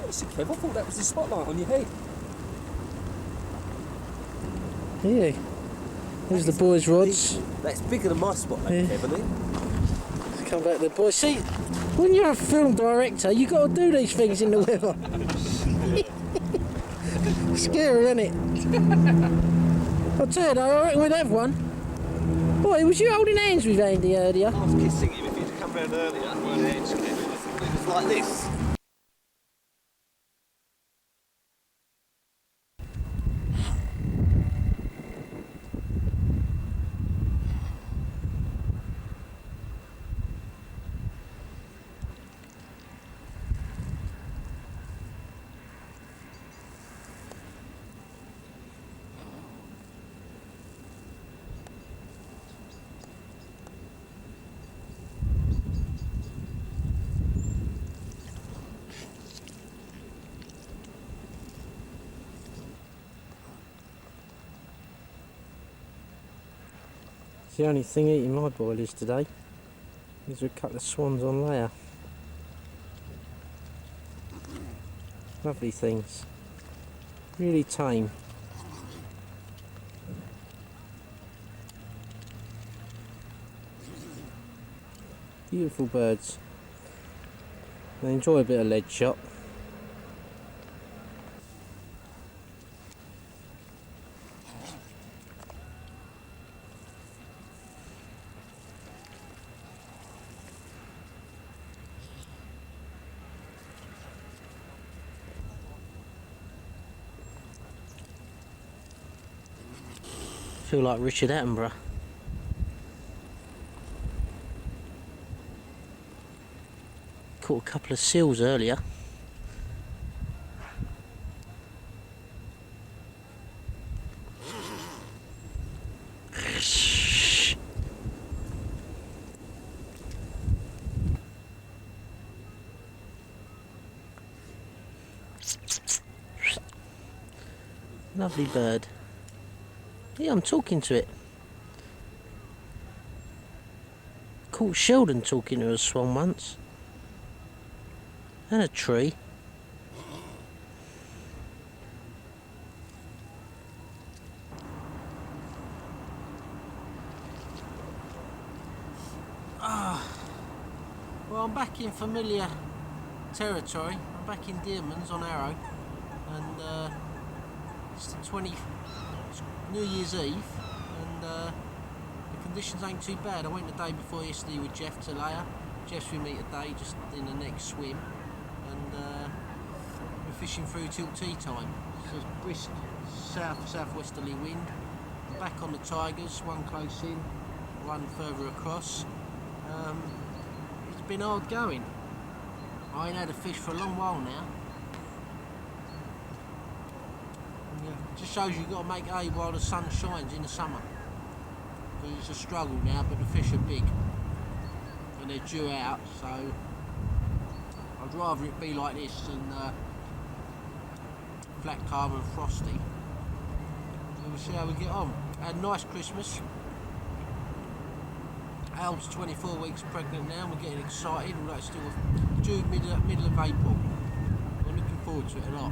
Listen, Kev, I thought that was the spotlight on your head. Yeah. There's the boys' rods. That's bigger than my spotlight, Yeah. Kev, isn't it? Let's come back to the boys. See, when you're a film director, you got to do these things in the weather. Scary, isn't it? I'll tell you though, I reckon we'd have one. Boy, was you holding hands with Andy earlier? I was kissing him. If you'd come round earlier, weren't edge, Kev. It was like this. It's the only thing eating my boilies today. These are a couple of swans on layer. Lovely things. Really tame. Beautiful birds. They enjoy a bit of lead shot. Feel like Richard Attenborough. Caught a couple of seals earlier. Lovely bird. Yeah, I'm talking to it. Caught Sheldon talking to a swan once. And a tree. Well, I'm back in familiar territory. I'm back in Dearman's on Harrow, and it's the New Year's Eve, and the conditions ain't too bad. I went the day before yesterday with Jeff to layer. Jeff's with me today, just in the next swim, and we're fishing through till tea time. It's a brisk southwesterly wind. I'm back on the tigers, one close in, one further across. It's been hard going. I ain't had a fish for a long while now. Yeah. Just shows you've got to make hay while the sun shines in the summer. Because it's a struggle now, but the fish are big and they're due out, so I'd rather it be like this than flat calm and frosty. So we'll see how we get on. Had a nice Christmas. Al's 24 weeks pregnant now, we're getting excited, although it's still due middle of April. We're looking forward to it a lot.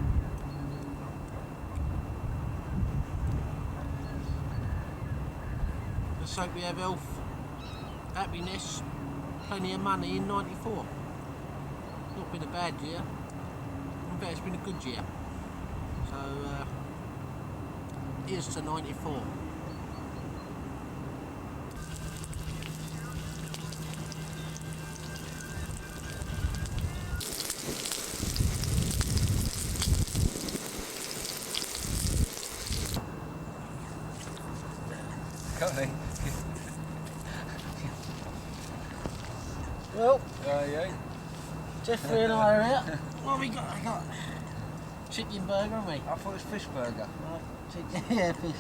Let's hope we have health, happiness, plenty of money in 94. Not been a bad year, in fact it's been a good year. So here's to 94. Well, Jeffrey and I are out. What have we got? I got chicken burger, haven't we? I thought it was fish burger. Chicken, yeah, fish.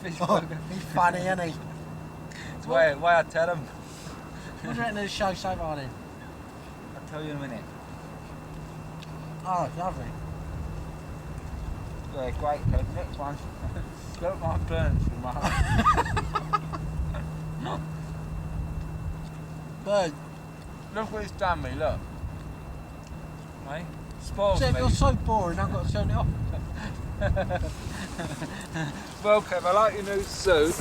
Fish burger. He's funny, isn't he? It's why I tell him. What do you reckon of the show so far then? I'll tell you in a minute. Oh, lovely. Yeah, great. The next one. Look my burns from my Bird. Look what it's done me, look. Mate, spoils Seb, me. you're so boring, I've got to turn it off. Well, Kev, I like your new suit.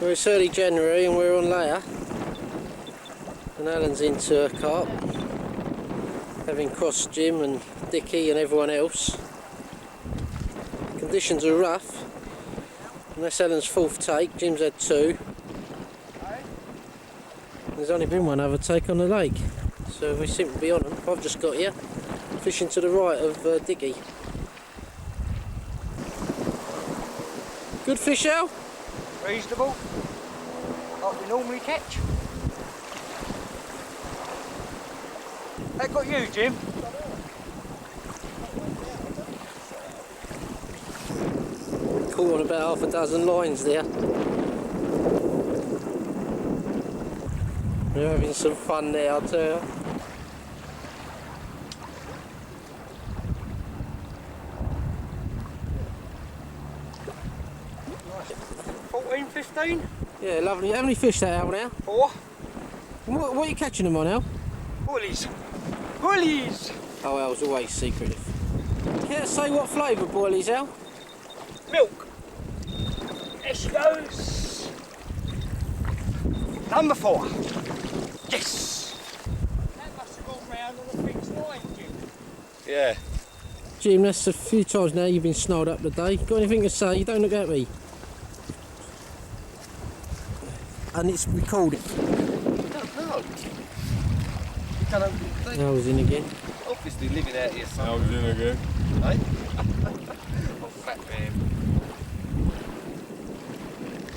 Well, it's early January and we're on layer. And Alan's into a carp, having crossed Jim and Dickie and everyone else. Conditions are rough, and that's Alan's fourth take. Jim's had two. There's only been one other take on the lake, so we seem to be on them. I've just got here, fishing to the right of Dickie. Good fish, Al? Reasonable. Like we normally catch. That got you, Jim? Caught on about half a dozen lines there. We're having some fun there, I'll tell you. $14, $15? Yeah, lovely. How many fish that Al now? 4. What are you catching them on, Al? Bullies. Bullies! Oh, Al's always secretive. Care to say what flavour boilies, Al? Milk. There she goes. Number 4. Yes. That must have gone round on a fixed line, Jim. Yeah. Jim, that's a few times now you've been snarled up today. Got anything to say? You don't look at me. And it's recorded. I was in again. Obviously living out here somewhere. I was in again. Eh? Oh, fat man.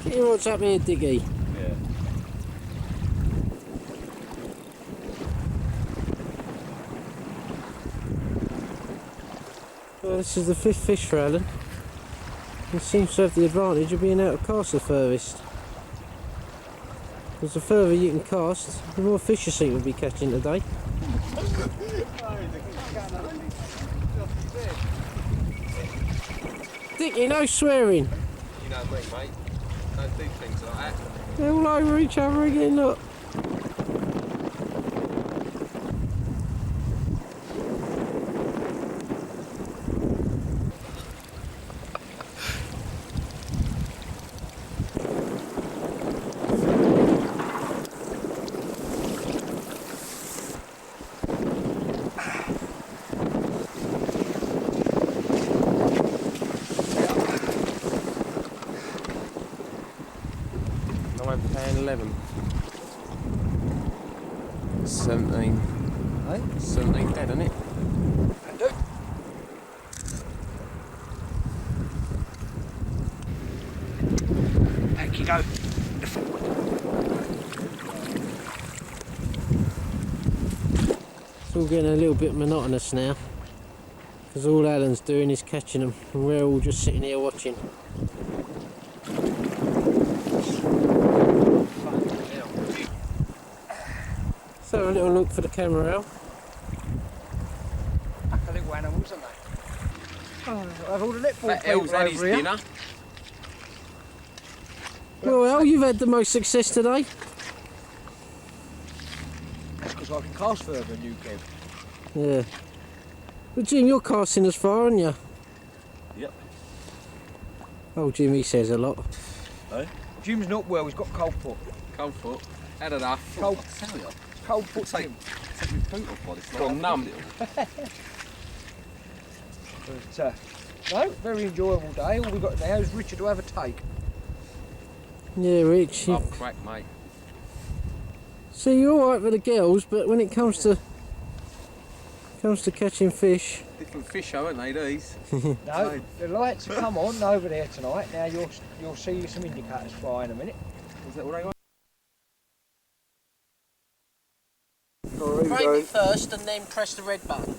Get your rods up here, Diggy. Yeah. Well, this is the 5th fish for Alan. He seems to have the advantage of being out of cast the furthest. Because the further you can cast, the more fish you seem to be catching today. Dickie, no swearing. You know me, mate. Don't do things like that. They're all over each other again, look. £9, 11. 17. Right? 17 dead, isn't it? Back you go. It's all getting a little bit monotonous now, because all Alan's doing is catching them and we're all just sitting here watching. Let's have a little look for the camera out. Like little animals, aren't they? Oh, I have all the netball That people L's had his over here. dinner. Well, Al, you've had the most success today. That's because I can cast further than you can. Yeah. But Jim, you're casting as far, aren't you? Yep. Oh, Jim, he says a lot. Jim's not well, he's got cold foot. Cold foot. Had enough. Cold, I tell you. cold foot. Take my boot off by this Gone time. numb. But, no, very enjoyable day. All we've got now is Richard to have a take. Yeah, Rich. Oh, crack, mate. See, you're alright for the girls, but when it comes to catching fish, Different fish, aren't they, these? No, the lights have come on over there tonight. Now you'll see some indicators fly in a minute. Is that what I got? frame it first and then press the red button.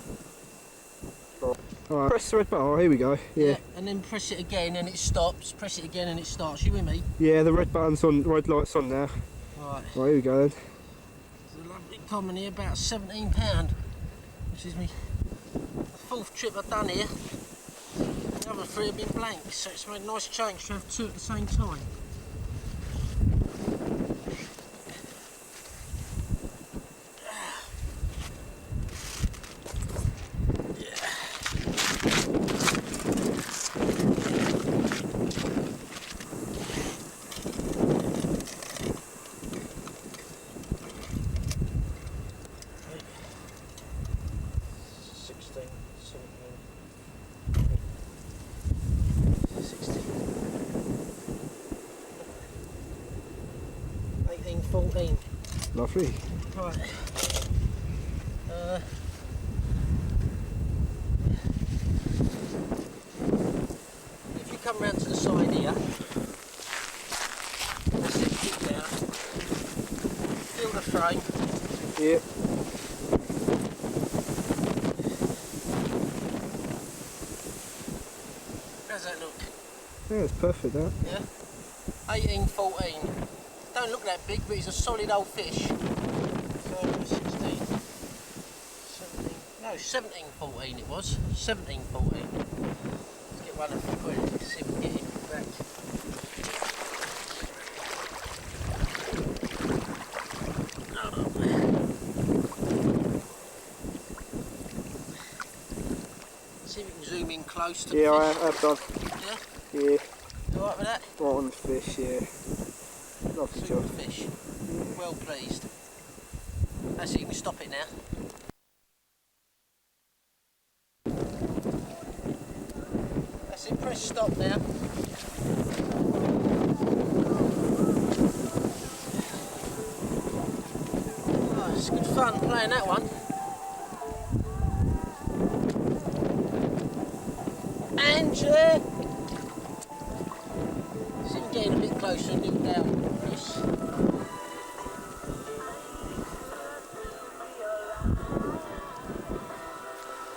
Alright, press the red button. Oh, here we go. Yeah. And then press it again and it stops. Press it again and it starts. You with me? Yeah, the red button's on, the red light's on now. Right. Right, here we go then. There's a lovely common here, about £17, which is me fourth trip I've done here. The other three have been blank, so it's made a nice change to have two at the same time. Lovely. Right. If you come round to the side here, that's it, keep down. Feel the frame. Yeah. How's that look? Yeah, it's perfect that. Yeah? 18, 14. Don't look that big, but he's a solid old fish. So, 16, 17, no, 17, 14 it was. 17, 14. Let's get one of the quid, see if we can get him back. See if we can zoom in close to the Yeah, fish. I have done. Yeah? Yeah. You alright with that? Right on the fish, yeah. Lovely Super job. fish. Well pleased. That's it, you can stop it now. That's it, press stop now. Oh, it's good fun playing that one. And see if we can get in a bit closer and nip down. Yes.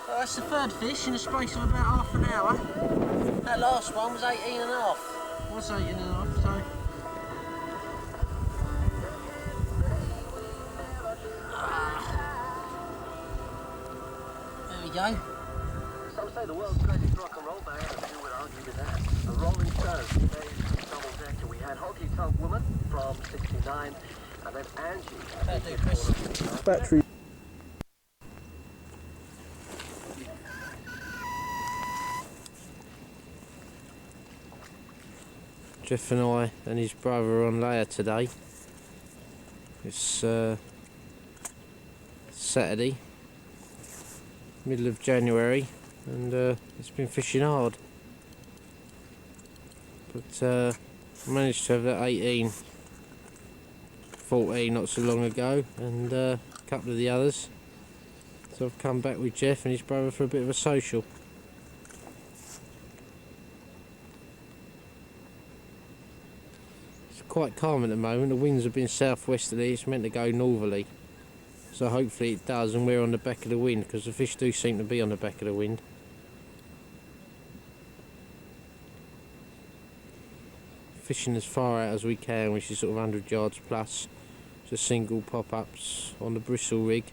Well, that's the third fish in the space of about half an hour. That last one was 18 and a half. Was 18 and a half, so. There we go. Some say the world's greatest rock and roll band, and who would argue with that? The Rolling Stones, today's double decker. We had Honky Tonk Woman from '69, and then Angie. Battery. Jeff and I and his brother are on layer today. It's Saturday, middle of January, and it's been fishing hard. But I managed to have that 18, 14 not so long ago, and a couple of the others. So I've come back with Jeff and his brother for a bit of a social. Quite calm at the moment. The winds have been southwesterly, it's meant to go northerly. So hopefully it does, and we're on the back of the wind, because the fish do seem to be on the back of the wind. Fishing as far out as we can, which is sort of 100 yards plus. Just single pop-ups on the bristle rig.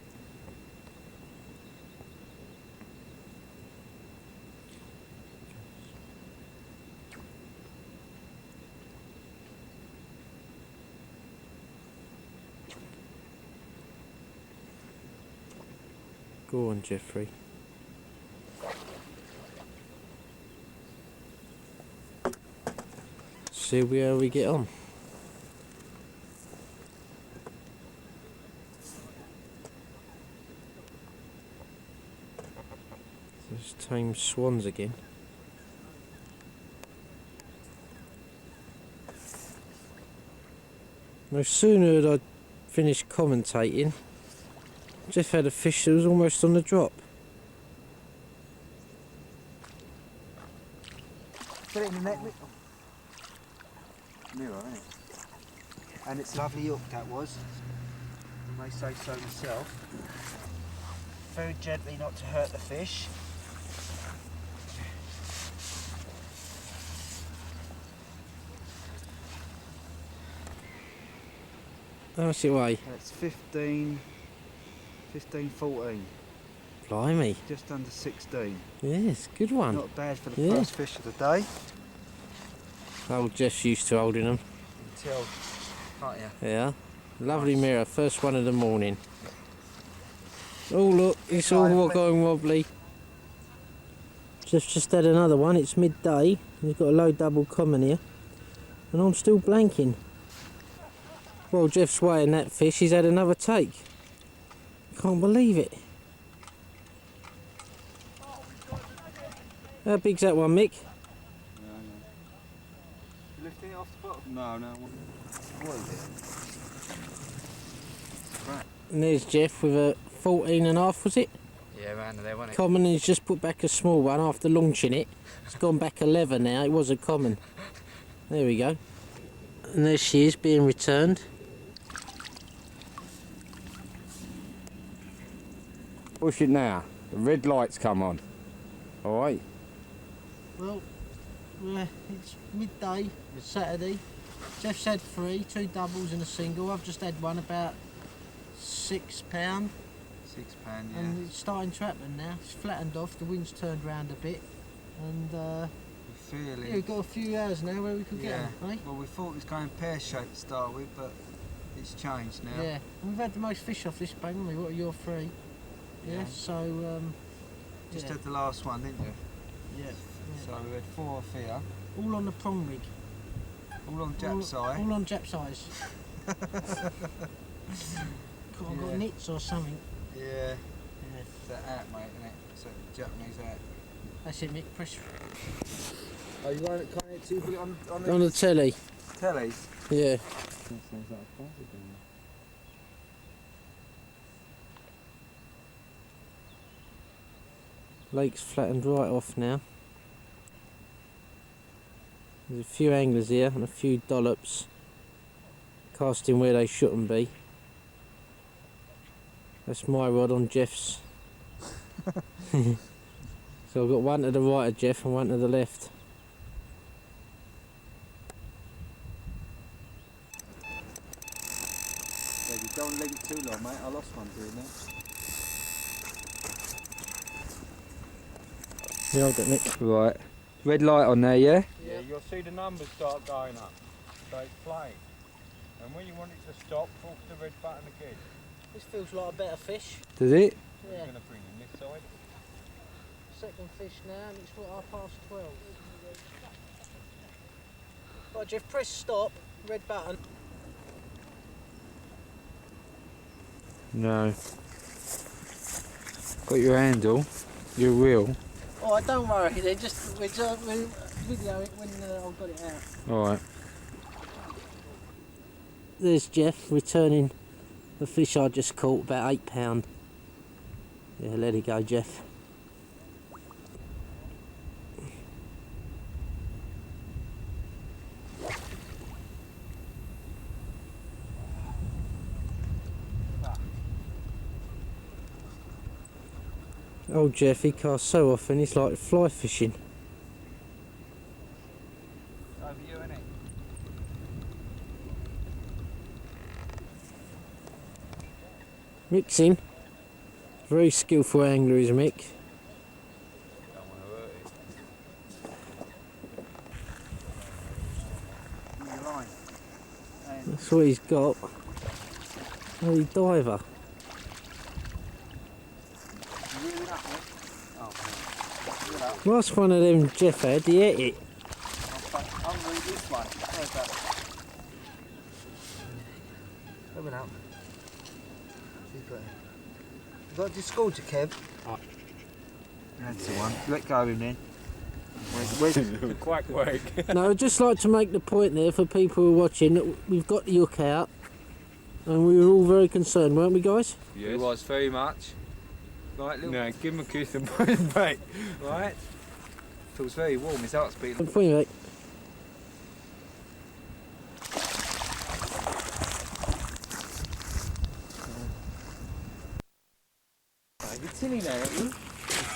Go on, Jeffrey. See how we get on. There's tame swans again. No sooner had I finished commentating, Jeff had a fish that was almost on the drop. Get it in the net, Mick. Mirror, isn't it? And it's lovely hook that was. I may say so myself. Very gently not to hurt the fish. How much it weigh? That's 15, 14. Blimey. Just under 16. Yes, good one. Not bad for the first fish of the day. Old Jeff's used to holding them. Until, can't you? Yeah. Lovely mirror, first one of the morning. Oh look, it's all going wobbly. Jeff's just had another one, it's midday. He's got a low double common here. And I'm still blanking. Well, Jeff's weighing that fish, he's had another take. Can't believe it. How big's that one, Mick? You lifting it off the bottom? No, no. What is it? And there's Jeff with a 14.5, was it? Yeah, man, there wasn't it? Common, he's just put back a small one after launching it. It's gone back 11 now, it was a common. There we go. And there she is, being returned. Push it now. The red lights come on. Alright? Well, it's midday, it's Saturday. Jeff's had 3, 2 doubles and a single. I've just had one about £6. £6, yeah. And it's starting to happen now. It's flattened off, the wind's turned round a bit. And yeah, we've got a few hours now where we could get them, right? Well, we thought it was going pear-shaped to start with, but it's changed now. Yeah, and we've had the most fish off this bank, haven't we? What are your 3? Yeah, so... Just had the last one, didn't you? Yeah. So we had 4 off here. All on the prong rig. All on Jap's eye. All on Jap's eyes. Got nits or something. Yeah. It's that hat, mate, isn't it? It's that Japanese hat. That's it, Mick. Press. Oh, you want it kind of too big on On the telly. Tellies? Yeah. Sounds like a party down Lake's flattened right off now. There's a few anglers here and a few dollops casting where they shouldn't be. That's my rod on Jeff's. So I've got one to the right of Jeff and one to the left. Baby, don't link too long, mate. I lost one doing that. Yeah, I'll get Nick. Right. Red light on there, yeah? Yeah, you'll see the numbers start going up. So it's playing. And when you want it to stop, push the red button again. This feels like a better fish. Does it? I'm going to bring in this side. Second fish now, and it's 12:15. Right, Jeff, press stop, red button. No. Got your handle, your reel. Oh, don't worry, we'll video it when I've got it out. Alright. There's Jeff returning the fish I just caught, about £8. Yeah, let it go, Jeff. Oh, Jeff, he casts so often, it's like fly fishing. Over you, innit? Mixing. Very skillful angler is Mick. Don't want to hurt it. Your line. That's what he's got. Holy diver. Reel it up, mate. Oh, reel it up. Last one of them Jeff had, he ate it. I'll read this one. Where's that? Coming out. You got to score to Kev. That's the one. Let go of him then. Where's The quack wag. No, I'd just like to make the point there for people who are watching that we've got the hook out and we were all very concerned, weren't we guys? Yes. It was very much. Right, little. No, give him a kiss and put him back. Right. Feels very warm. His heart's beating. Good for you, mate. You're tinny now, aren't you?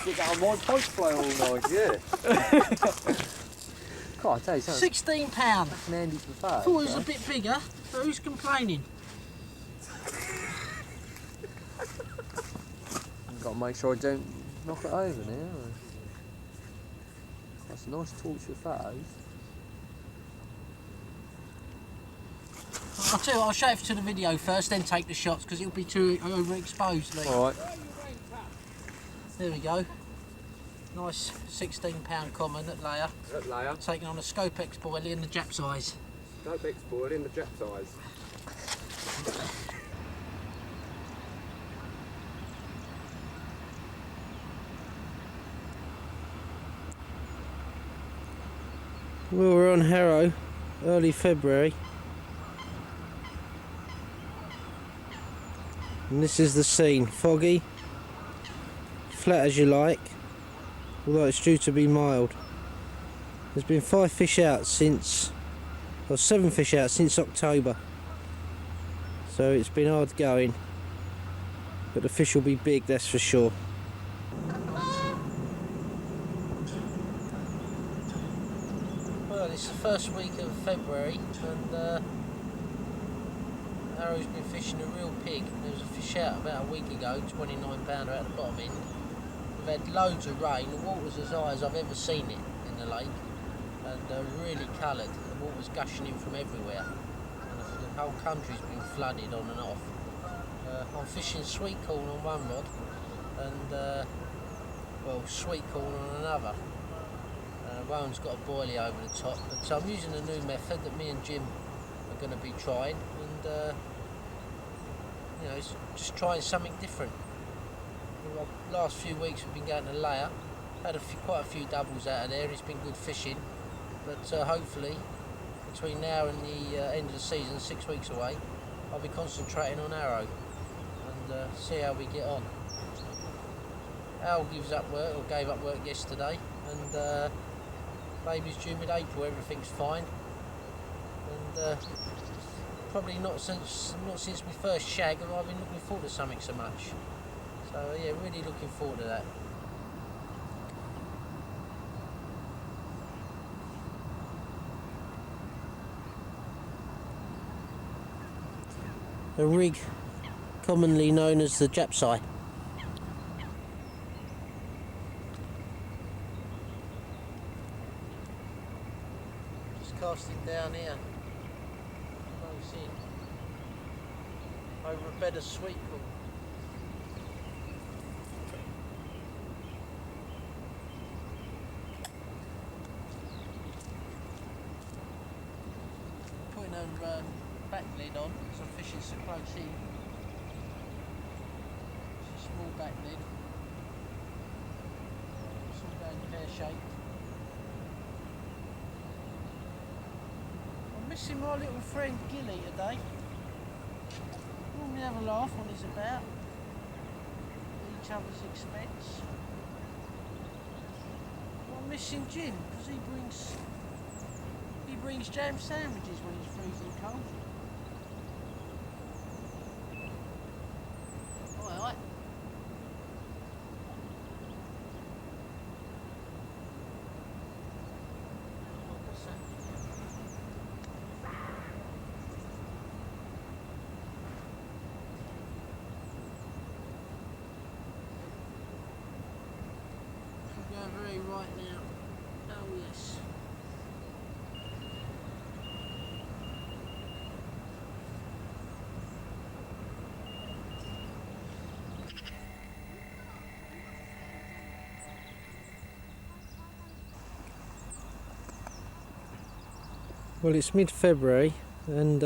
Stick that on my pipe fly all night, yeah. God, I tell you something. £16. That's handy for fun. Thought it was a bit bigger, but who's complaining? I've got to make sure I don't knock it over now. That's a nice torch for photos. I'll tell you what, I'll show it to the video first, then take the shots because it'll be too overexposed. Lee. Alright. There we go. Nice £16 common at layer. At layer. Taken on a Scopex boilie in the Jap size. Scopex board in the Jap size. Well, we're on Harrow, early February. And this is the scene. Foggy, flat as you like, although it's due to be mild. There's been 5 fish out since, or 7 fish out since October. So it's been hard going. But the fish will be big, that's for sure. Well, it's the first week of February and Harrow's been fishing a real pig. There was a fish out about a week ago, 29 pounder out the bottom end. We've had loads of rain, the water's as high as I've ever seen it in the lake and really coloured. The water's gushing in from everywhere and the whole country's been flooded on and off. I'm fishing sweet corn on one rod and well, sweet corn on another. One's got a boilie over the top, but I'm using a new method that me and Jim are going to be trying, and you know, it's just trying something different. The last few weeks we've been going to layer, had quite a few doubles out of there. It's been good fishing, but hopefully between now and the end of the season, 6 weeks away, I'll be concentrating on Harrow and see how we get on. Al gives up work, or gave up work yesterday, and baby's due mid-April, everything's fine, and probably not since my first shag have I been looking forward to something so much. So yeah, really looking forward to that. A rig commonly known as the Japsai. Casting down here, close in, over a bed of sweet corn. Putting a back lid on because I'm fishing so close in. It's a small back lid. It's all going pear-shaped. Missing my little friend Gilly today. Normally have a laugh when he's about, at each other's expense. I'm missing Jim because he brings jam sandwiches when it's freezing cold. Alright. very right now. Oh yes. Well, it's mid-February and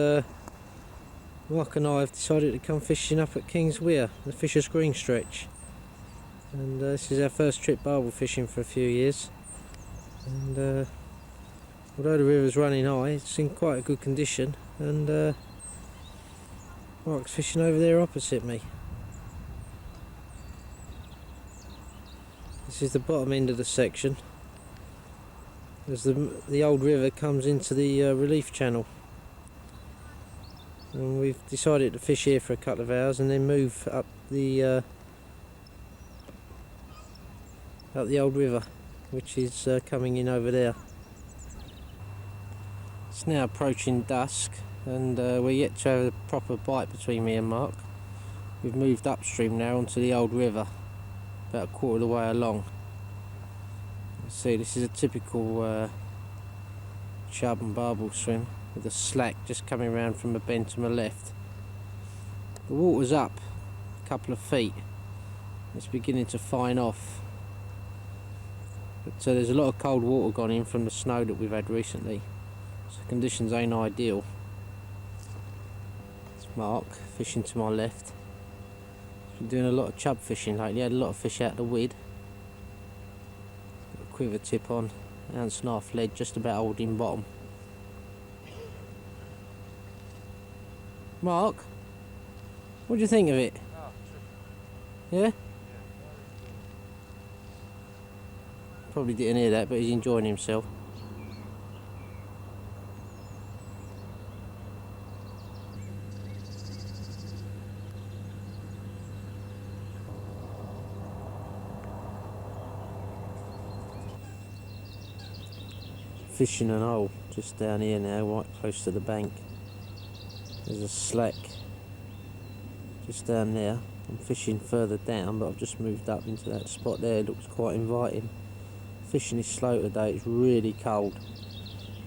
Mark and I have decided to come fishing up at King's Weir, the Fisher's Green stretch. And this is our first trip barbel fishing for a few years. And although the river's running high, it's in quite a good condition. And Mark's fishing over there opposite me. This is the bottom end of the section, as the old river comes into the relief channel. And we've decided to fish here for a couple of hours and then move up the old river, which is coming in over there. It's now approaching dusk and we're yet to have a proper bite between me and Mark. We've moved upstream now onto the old river, about a quarter of the way along. You see, this is a typical chub and barbel swim, with a slack just coming around from a bend to my left. The water's up a couple of feet. It's beginning to fine off. But there's a lot of cold water gone in from the snow that we've had recently, so conditions ain't ideal. It's Mark fishing to my left. He's been doing a lot of chub fishing lately. Had a lot of fish out of the weed. Got a quiver tip on, ounce and a half lead, just about holding bottom. Mark, what do you think of it? Yeah? Probably didn't hear that, but he's enjoying himself. Fishing an hole just down here now, right close to the bank. There's a slack just down there. I'm fishing further down, but I've just moved up into that spot there. It looks quite inviting. Fishing is slow today, it's really cold.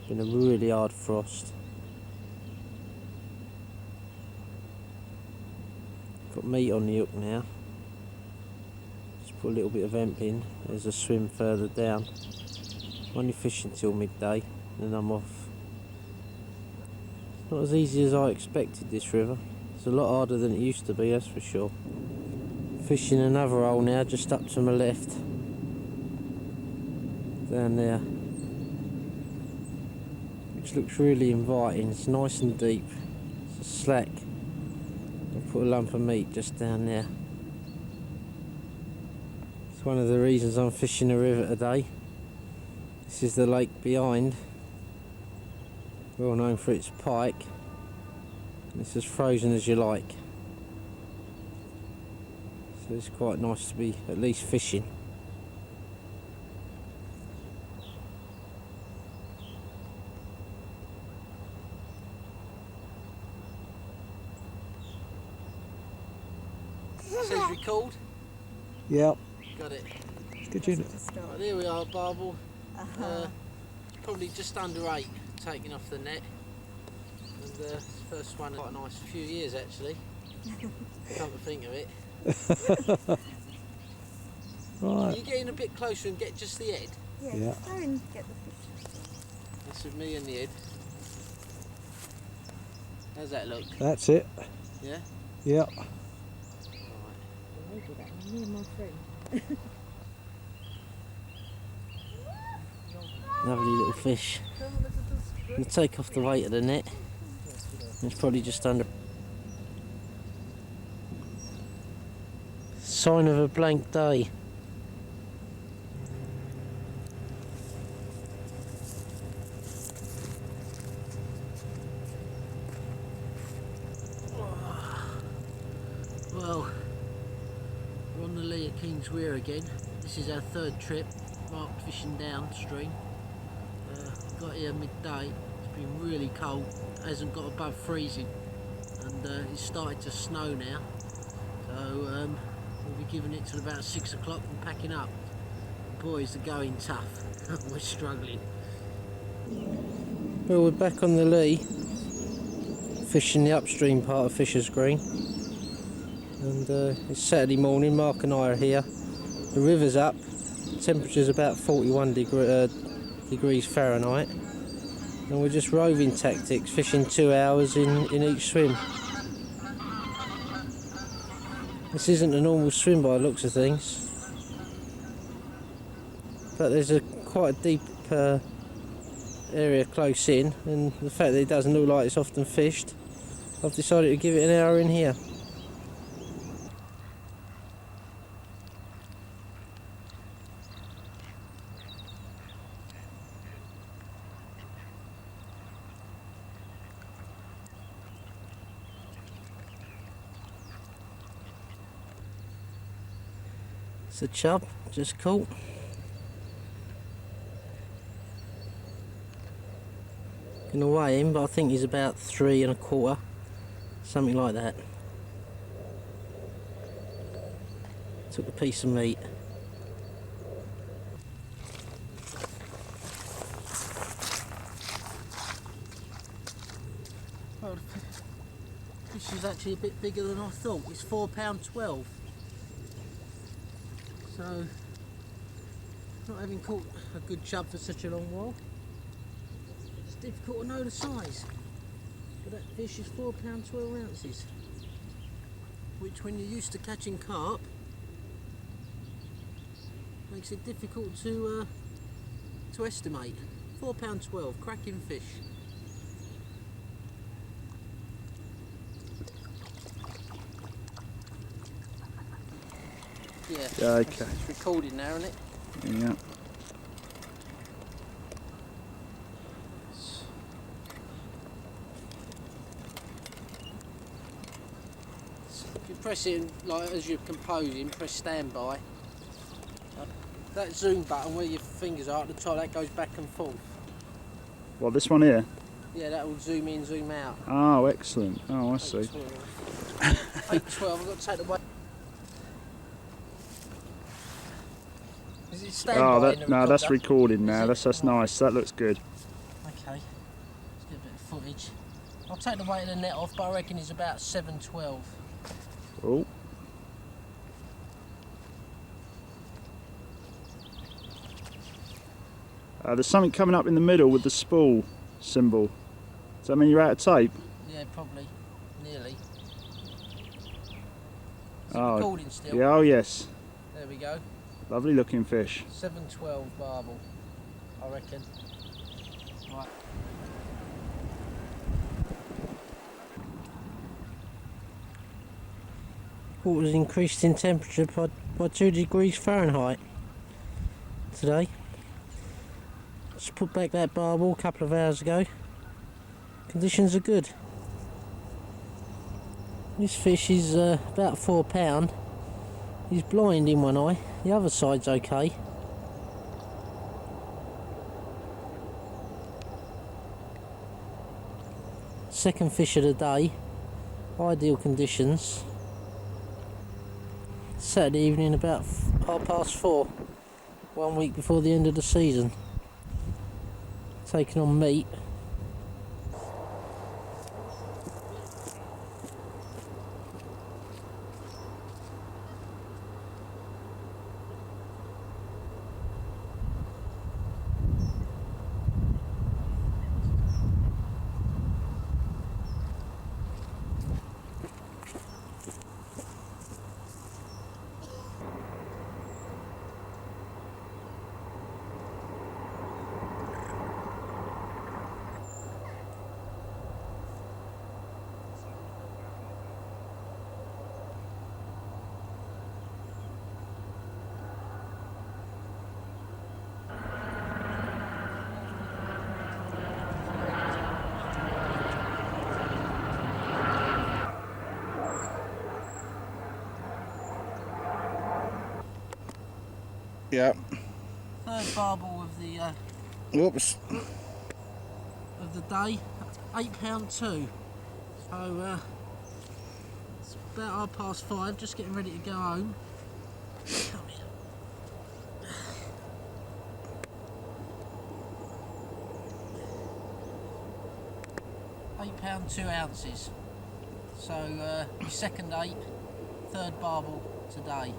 Been a really hard frost. Got meat on the hook now. Just put a little bit of hemp in. There's a swim further down. I'm only fishing till midday, and then I'm off. It's not as easy as I expected, this river. It's a lot harder than it used to be, that's for sure. Fishing another hole now, just up to my left. Down there. Which looks really inviting. It's nice and deep. It's a slack. I'll put a lump of meat just down there. It's one of the reasons I'm fishing the river today. This is the lake behind, well known for its pike. It's as frozen as you like, so it's quite nice to be at least fishing. Says record. Yep. Got it. Good tune. Right, there we are, barbel. Probably just under 8 taking off the net, and the first one in quite a nice few years actually. Come to think of it. Right. You getting a bit closer and get just the head? Yeah. Go and get the fish. That's with me and the head. How's that look? That's it. Yeah? Yep. Me and my friend. Lovely little fish. I'm going to take off the weight of the net. It's probably just under. Sign of a blank day. Well, we're on the lee of King's Weir again. This is our third trip, Mark fishing downstream. Got here midday. It's been really cold, it hasn't got above freezing, and it's started to snow now, so we'll be giving it till about 6 o'clock and packing up. boys are going tough. We're struggling. Well, we're back on the Lee, fishing the upstream part of Fisher's Green. And it's Saturday morning, Mark and I are here. The river's up, temperature's about 41 degrees Fahrenheit. And we're just roving tactics, fishing 2 hours in each swim. This isn't a normal swim by the looks of things, but there's quite a deep area close in, and the fact that it doesn't look like it's often fished, I've decided to give it an hour in here. It's a chub, just caught. Gonna weigh him, but I think he's about 3 1/4, something like that. Took a piece of meat. Well, the fish is actually a bit bigger than I thought. It's £4.12. So, not having caught a good chub for such a long while, it's difficult to know the size. But that fish is £4.12, which when you're used to catching carp, makes it difficult to estimate. £4.12, cracking fish. Yeah, okay. It's recording now, isn't it? Yeah. If you press it, like as you're composing, press standby. That zoom button where your fingers are at the top, that goes back and forth. Well, this one here? Yeah, that will zoom in, zoom out. Oh, excellent. Oh, I see. 8:12, I've got to take the weight. Is it standby? Oh, in the no, that's recorder? recorded now. Is That's it? nice. That looks good. Okay, let's get a bit of footage. I'll take the weight of the net off, but I reckon it's about 7:12. Oh. There's something coming up in the middle with the spool symbol. Does that mean you're out of tape? Yeah, probably. Nearly. Is it Oh, recording still? yeah, oh yes. There we go. Lovely looking fish. 7:12 barbel, I reckon. Right. Water's increased in temperature by 2 degrees Fahrenheit today. Just put back that barbel a couple of hours ago. Conditions are good. This fish is about £4. He's blind in one eye, the other side's okay. Second fish of the day, ideal conditions. Saturday evening about 4:30, 1 week before the end of the season. Taking on meat. Yeah. Third barbel of the Whoops. of the day, £8.2. So it's about 5:30, just getting ready to go home. £8 2 ounces. So your second ape, third barbel today.